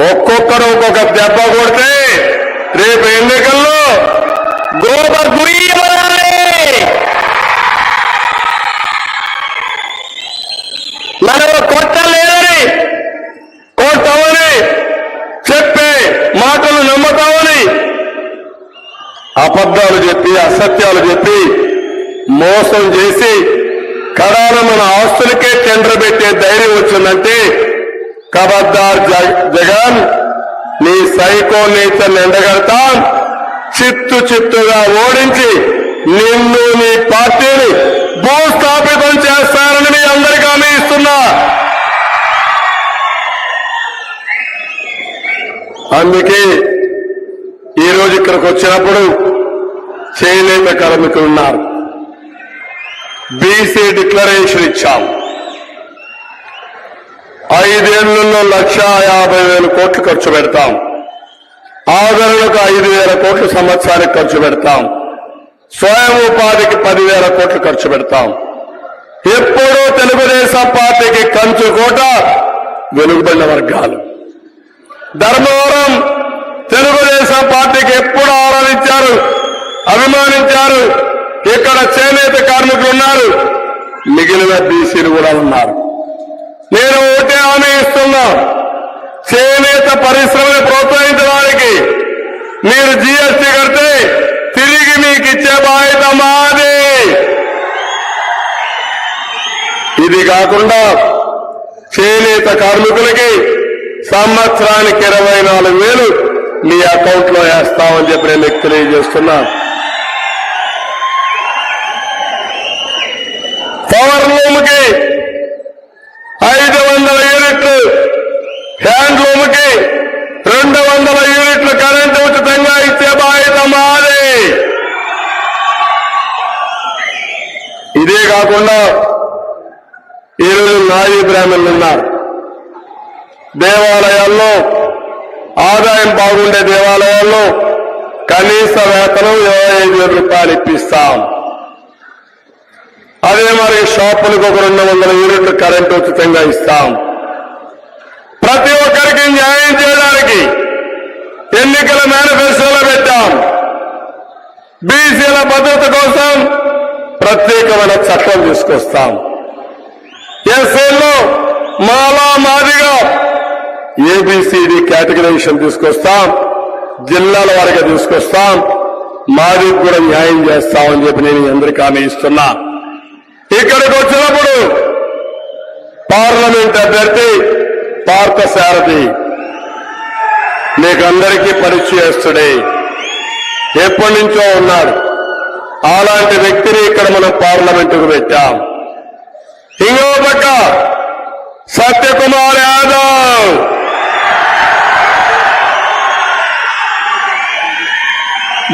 ఒక్కొక్కరు ఒక్కొక్క దెబ్బ కొడితే రేపు ఎన్నికల్లో గోప గుయ్యాలి. మనం కొట్టలేదని, కొట్టవని చెప్పే మాటలు నమ్ముతామని అబద్ధాలు చెప్పి, అసత్యాలు చెప్పి, మోసం చేసి కడాన మన ఆస్తులకే టెండర్ పెట్టే ధైర్యం వచ్చిందంటే కబద్దార్ జగన్, నీ సైకో నేచర్ని ఎండగడతాం. చిత్తుగా ఓడించి నిన్ను నీ పార్టీని భూస్థాపితం చేస్తారని మీ అందరికీ హామీ ఇస్తున్నా. అందుకే ఈరోజు ఇక్కడికి వచ్చినప్పుడు చేనేత కార్మికులు ఉన్నారు. బీసీ డిక్లరేషన్ ఇచ్చాం. 5 ఏళ్లలో 1,50,000 కోట్లు ఖర్చు పెడతాం. ఆదరణకు 5,000 కోట్లు సంవత్సరానికి ఖర్చు పెడతాం. స్వయం ఉపాధికి 10,000 కోట్లు ఖర్చు పెడతాం. ఎప్పుడూ తెలుగుదేశం పార్టీకి కంచుకోట వెనుకబడిన వర్గాలు. ధర్మవరం తెలుగుదేశం పార్టీకి ఎప్పుడు ఆరాధించారు, అభిమానించారు. ఇక్కడ చేనేత కార్మికులు ఉన్నారు, మిగిలిన బీసీలు కూడా ఉన్నారు. నేను ఒకటే హామీ ఇస్తున్నా, చేనేత పరిశ్రమని ప్రోత్సహించడానికి మీరు జీఎస్టీ కడితే తిరిగి మీకు ఇచ్చే బాధ్యత మాది. ఇది కాకుండా చేనేత కార్మికులకి సంవత్సరానికి 24,000 మీ అకౌంట్ లో వేస్తామని చెప్పి నేను మీకు తెలియజేస్తున్నా. పవర్ లూమ్ కి 500 హ్యాండ్లూమ్కి 200 యూనిట్లు కరెంటు ఉచితంగా ఇచ్చే బాధ్యత మాది. ఇదే కాకుండా ఈరోజు నాయీ బ్రాహ్మణులు ఉన్నారు. దేవాలయాల్లో ఆదాయం బాగుండే దేవాలయాల్లో కనీస వేతనం 25,000 రూపాయలు ఇప్పిస్తాం. అదే మరి షాపులకు ఒక 200 యూనిట్లు కరెంటు ఉచితంగా ఇస్తాం. ప్రతి ఒక్కరికి న్యాయం చేయడానికి ఎన్నికల మేనిఫెస్టోలో పెట్టాం. బీసీల భద్రత కోసం ప్రత్యేకమైన చట్టం తీసుకొస్తాం. ఎస్సీల్లో మాలా మాదిగా ఏబిసిడి కేటగిరైజేషన్ తీసుకొస్తాం. జిల్లాల వారిగా తీసుకొస్తాం. మాదికి కూడా న్యాయం చేస్తామని చెప్పి నేను అందరికీ హామీ ఇస్తున్నా. ఇక్కడికి వచ్చినప్పుడు పార్లమెంట్ అభ్యర్థి పార్థసారథి మీకందరికీ పరిచయస్తుడే, ఎప్పటి నుంచో ఉన్నాడు. అలాంటి వ్యక్తిని ఇక్కడ మనం పార్లమెంటుకు పెట్టాం. ఇంకో పక్క సత్యకుమార్ యాదవ్,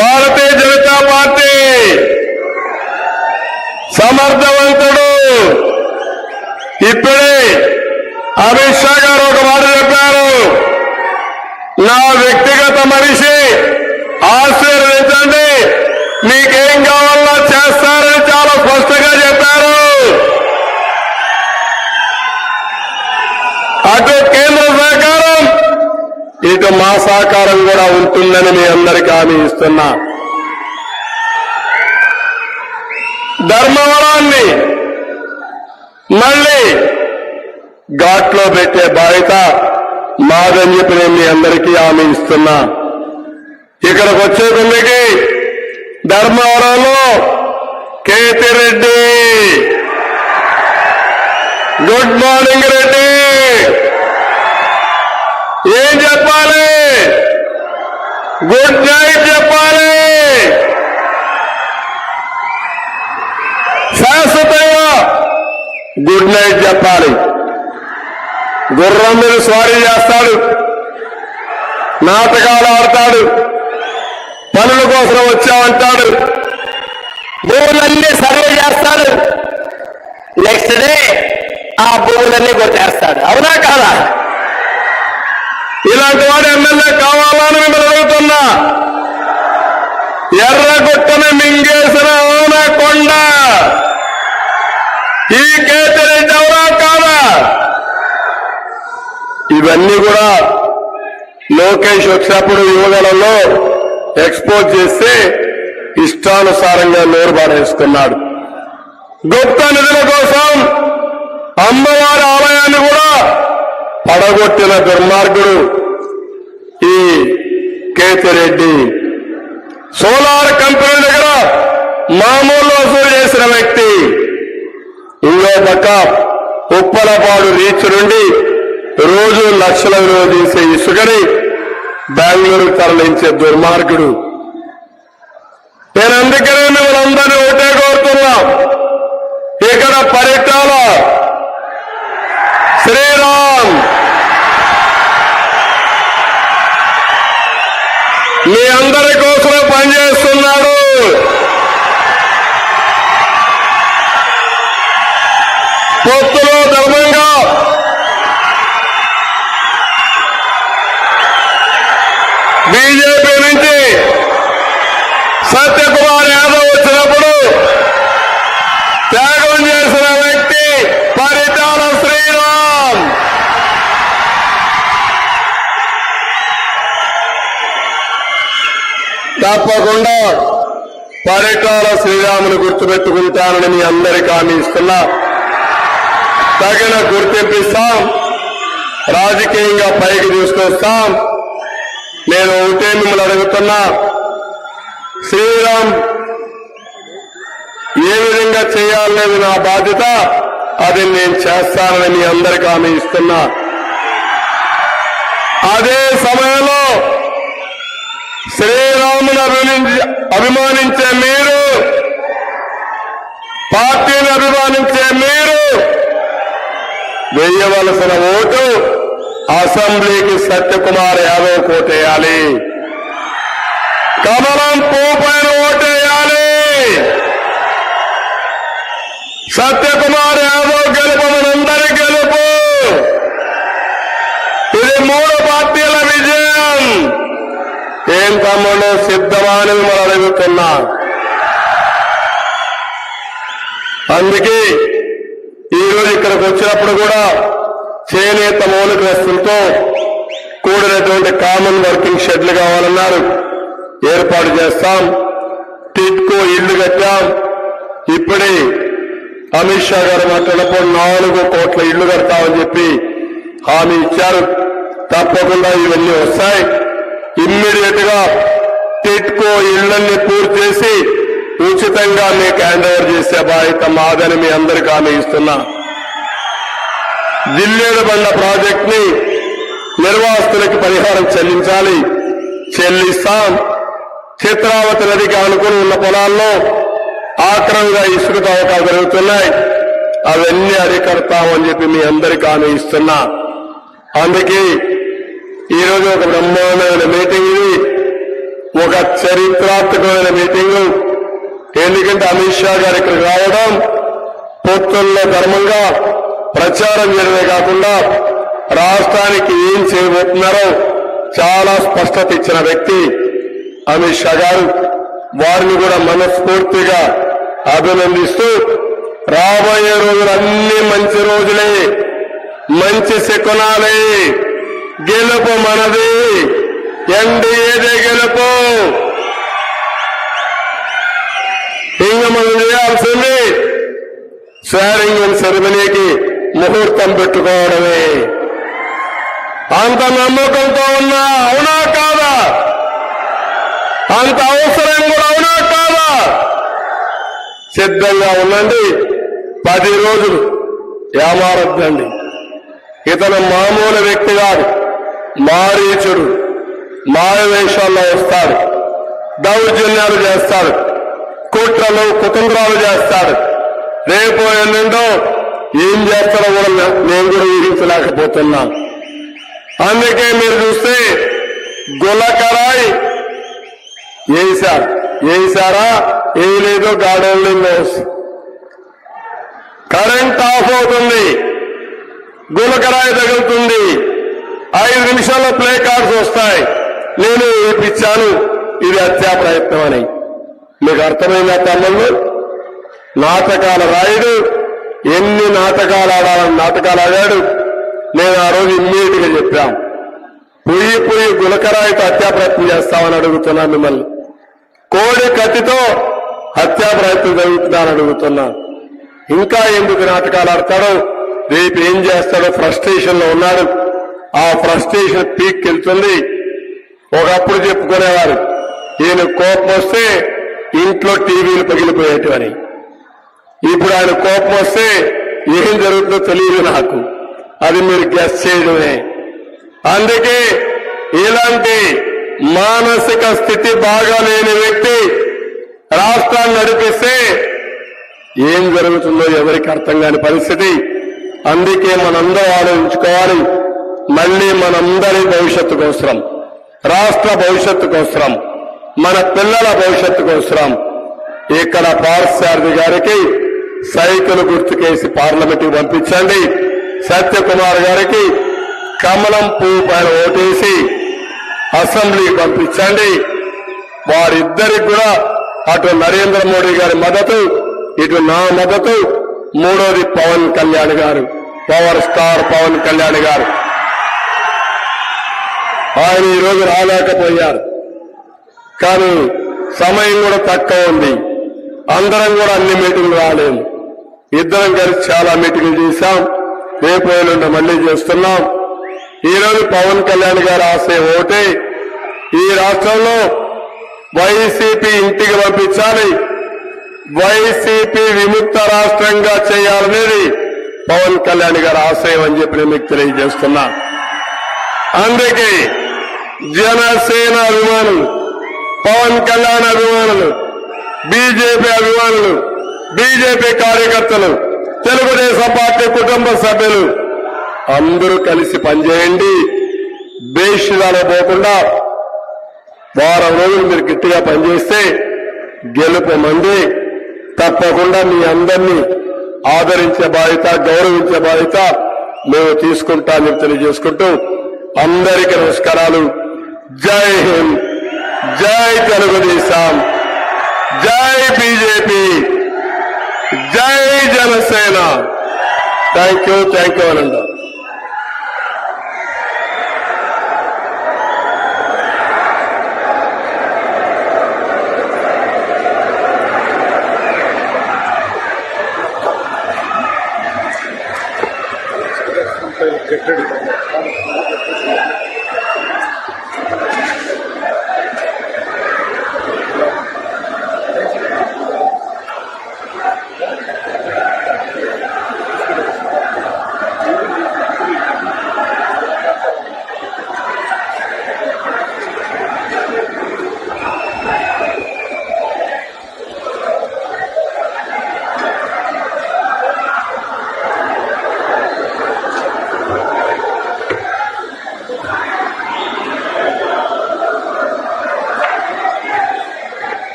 భారతీయ జనతా పార్టీ సమర్థవంతుడు. ఇప్పుడే అమిత్ షా గారు ఒక మాట చెప్పారు, నా వ్యక్తిగత మనిషి, ఆశీర్వదించండి, మీకేం కావాలో చేస్తారని చాలా స్పష్టంగా చెప్పారు. అటు కేంద్ర సహకారం, ఇటు మా సహకారం కూడా ఉంటుందని మీ అందరికీ హామీ ఇస్తున్నా. ధర్మవరాన్ని మళ్ళీ ఘాట్లో పెట్టే బాధ్యత మాదని చెప్పి నేను మీ అందరికీ హామీ ఇస్తున్నా. ఇక్కడికి వచ్చే కొందరికి ధర్మవరంలో కేతిరెడ్డి, గుడ్ మార్నింగ్ రెడ్డి, ఏం చెప్పాలి? గుడ్ నైట్ చెప్పాలి. శాశ్వతంగా గుడ్ నైట్ చెప్పాలి. గుర్రం మీద స్వారీ చేస్తాడు, నాటకాలు ఆడతాడు, పనుల కోసం వచ్చామంటాడు, భూములన్నీ సర్వే చేస్తాడు, నెక్స్ట్ డే ఆ భూములన్నీ కొట్టేస్తాడు. అవునా కాదా? ఇలాంటి వాడు ఎమ్మెల్యే కావాలని మిమ్మల్ని అడుగుతున్నా. ఎర్రగుట్టని మింగేసిన ఓనకొండ ఈ కేతిరెడ్డి అవునా కాదా? ఇవన్నీ కూడా లోకేష్ వచ్చినప్పుడు యువగలలో ఎక్స్పోజ్ చేస్తే ఇష్టానుసారంగా నోరు బారేసుకున్నాడు. గుప్త నిధుల కోసం అమ్మవారి ఆలయాన్ని కూడా పడగొట్టిన దుర్మార్గుడు ఈ కేతిరెడ్డి. సోలార్ కంపెనీ దగ్గర మామూలు వసూలు చేసిన వ్యక్తి. ఇంకో పక్క ఉప్పలపాడు రీచ్ నుండి రోజు లక్షల విలువ చేసే ఇసుకని బెంగళూరు తరలించే దుర్మార్గుడు. నేను అందుకనే మిమ్మల్ని ఒకటే కోరుతున్నాం, ఇక్కడ పరిటాల శ్రీరామ్ మీ అందరి కోసమే పనిచేస్తున్నాడు. పొత్తులో ధర్మంగా బీజేపీ నుంచి సత్యకుమార్ యాదవ్ వచ్చినప్పుడు త్యాగం చేసిన వ్యక్తి పరిటాల శ్రీరామ్. తప్పకుండా పరిటాల శ్రీరామును గుర్తుపెట్టుకుంటానని మీ అందరికీ హామీ ఇస్తున్నా. తగిన గుర్తింపు ఇస్తాం, రాజకీయంగా పైకి తీసుకొస్తాం. నేను ఒకటే మిమ్మల్ని అడుగుతున్నా, శ్రీరామ్ ఏ విధంగా చేయాలనేది నా బాధ్యత, అది నేను చేస్తానని మీ అందరికీ హామీ ఇస్తున్నా. అదే సమయంలో శ్రీరామును అభిమానించే మీరు, పార్టీని అభిమానించే మీరు వేయవలసిన ఓటు అసెంబ్లీకి సత్యకుమార్ యాదవ్ కోటేయాలి. కమలం పువ్వు పైన ఓటేయాలి. సత్యకుమార్ యాదవ్ గెలుపు మనందరి గెలుపు. ఇది 3 పార్టీల విజయం. ఏం తమ్ముళ్ళు సిద్ధమా అని మనం అడుగుతున్నా. అందుకే ఈరోజు ఇక్కడికి వచ్చినప్పుడు కూడా చేనేత మౌలిక వస్తువులతో కూడినటువంటి కామన్ వర్కింగ్ షెడ్లు కావాలన్నారు. ఏర్పాటు చేస్తాం. టిట్కో ఇళ్లు కట్టాం. ఇప్పుడే అమిత్ షా గారు మాట్లాడినప్పుడు 4 కోట్ల ఇళ్లు కడతామని చెప్పి హామీ ఇచ్చారు. తప్పకుండా ఇవన్నీ వస్తాయి. ఇమ్మీడియట్ గా టిట్కో ఇళ్లన్నీ పూర్తి చేసి ఉచితంగా మీకు హ్యాండ్ ఓవర్ చేసే బాధ్యత మాదని మీ అందరికీ హామీ ఇస్తున్నా. జిల్లేడు బండ ప్రాజెక్ట్ ని నిర్వాసితులకి పరిహారం చెల్లించాలి. చెల్లిస్తాం. చిత్రావతి నదికి ఆనుకుని ఉన్న పొలాల్లో ఆక్రమంగా ఇసుక తవ్వకాలు జరుగుతున్నాయి. అవన్నీ అరికడతామని చెప్పి మీ అందరికీ హామీ ఇస్తున్నా. అందుకే ఈరోజు ఒక బ్రహ్మాండమైన మీటింగ్ ఇది. ఒక చరిత్రాత్మకమైన మీటింగ్. ఎందుకంటే అమిత్ షా గారు ఇక్కడికి రావడం పొత్తుల్లో ధర్మంగా ప్రచారం చేయడమే కాకుండా రాష్ట్రానికి ఏం చేయబోతున్నారో చాలా స్పష్టత ఇచ్చిన వ్యక్తి అమిత్ షా గారు. వారిని కూడా మనస్ఫూర్తిగా అభినందిస్తూ రాబోయే రోజులు అన్ని మంచి రోజులే, మంచి శకునాలే. గెలుపు మనది. ఎన్డీఏదే గెలుపు. ఇంకా మనం చేయాల్సింది స్వేరింగ్ ఇన్ సెరమనీకి ముహూర్తం పెట్టుకోవడమే. అంత నమ్మకంతో ఉన్నా అవునా కాదా? అంత అవసరం కూడా అవునా కాదా? సిద్ధంగా ఉండండి. 10 రోజులు ఏమారద్దండి. ఇతను మామూలు వ్యక్తి కాదు. మారీచుడు. మాయవేషాల్లో వస్తాడు. దౌర్జన్యాలు చేస్తాడు. కుట్రలు కుతంత్రాలు చేస్తాడు. రేపు ఎల్లుండో ఏం చేస్తారో కూడా నేను కూడా ఊహించలేకపోతున్నా. అందుకే మీరు చూస్తే గులకరాయి వేశారా వేయలేదో God only knows. Current off అవుతుంది. గులకరాయి తగులుతుంది. 5 నిమిషాల్లో ప్లే కార్డ్స్ వస్తాయి. నేను వేయించాను, ఇది హత్యా ప్రయత్నం అని. మీకు అర్థమైందా తమ్ముళ్ళు? నాటకాల రాయుడు ఎన్ని నాటకాలు ఆడాలని నాటకాలు ఆడాడు. నేను ఆ రోజు ఇమ్మీడియట్ గా చెప్పాం. పుయ్యి గులకరాయితో హత్యా ప్రయత్నం చేస్తామని అడుగుతున్నా మిమ్మల్ని. కోడి కత్తితో హత్యా ప్రయత్నం జరుగుతుందని అడుగుతున్నా. ఇంకా ఎందుకు నాటకాలు ఆడతాడో, రేపు ఏం చేస్తాడో ఫ్రస్ట్రేషన్ లో ఉన్నాడు. ఆ ఫ్రస్ట్రేషన్ పీక్ వెళ్తుంది. ఒకప్పుడు చెప్పుకునేవారు ఈయన కోపం వస్తే ఇంట్లో టీవీలు పగిలిపోయేటివని. ఇప్పుడు ఆయన కోపం వస్తే ఏం జరుగుతుందో తెలియదు నాకు. అది మీరు గెస్ చేయడమే. అందుకే ఇలాంటి మానసిక స్థితి బాగాలేని వ్యక్తి రాష్ట్రాన్ని నడిపిస్తే ఏం జరుగుతుందో ఎవరికి అర్థం కాని పరిస్థితి. అందుకే మనందరూ ఆలోచించుకోవాలి. మళ్ళీ మనందరి భవిష్యత్తు కోసరం, రాష్ట్ర భవిష్యత్తు కోసరం, మన పిల్లల భవిష్యత్తు కోసరం ఇక్కడ పార్థసారథి గారికి సైకిల్ గుర్తుకేసి పార్లమెంట్ కి పంపించండి. సత్యకుమార్ గారికి కమలం పువ్వు పైన ఓటేసి అసెంబ్లీకి పంపించండి. వారిద్దరికి కూడా అటు నరేంద్ర మోడీ గారి మద్దతు, ఇటు నా మద్దతు. 3వది పవన్ కళ్యాణ్ గారు, పవర్ స్టార్ పవన్ కళ్యాణ్ గారు. ఆయన ఈరోజు రాలేకపోయారు. కానీ సమయం కూడా తక్కువ ఉంది. అందరం కూడా అన్ని మీటింగ్లు రాలేము. ఇద్దరం కలిసి చాలా మీటింగ్లు చేశాం. రేపు ఎల్లుండి మళ్లీ చేస్తున్నాం. ఈరోజు పవన్ కళ్యాణ్ గారు ఆశయం ఒకటే, ఈ రాష్ట్రంలో వైసీపీ ఇంటికి పంపించాలి, వైసీపీ విముక్త రాష్ట్రంగా చేయాలనేది పవన్ కళ్యాణ్ గారి ఆశయం అని చెప్పి నేను మీకు తెలియజేస్తున్నా. అందుకే జనసేన అభిమానులు, పవన్ కళ్యాణ్ అభిమానులు, బీజేపీ అభిమానులు, బీజేపీ కార్యకర్తలు, తెలుగుదేశం పార్టీ కుటుంబ సభ్యులు అందరూ కలిసి పనిచేయండి. బేషిదాలో పోకుండా వారం రోజులు మీరు గట్టిగా పనిచేస్తే గెలుపు మంది. తప్పకుండా మీ అందరినీ ఆదరించే బాధ్యత, గౌరవించే బాధ్యత మేము తీసుకుంటామని తెలియజేసుకుంటూ అందరికీ నమస్కారాలు. జై హింద్, జై తెలుగుదేశం, జై బీజేపీ, జై జనసేన. థ్యాంక్ యూ అనండి.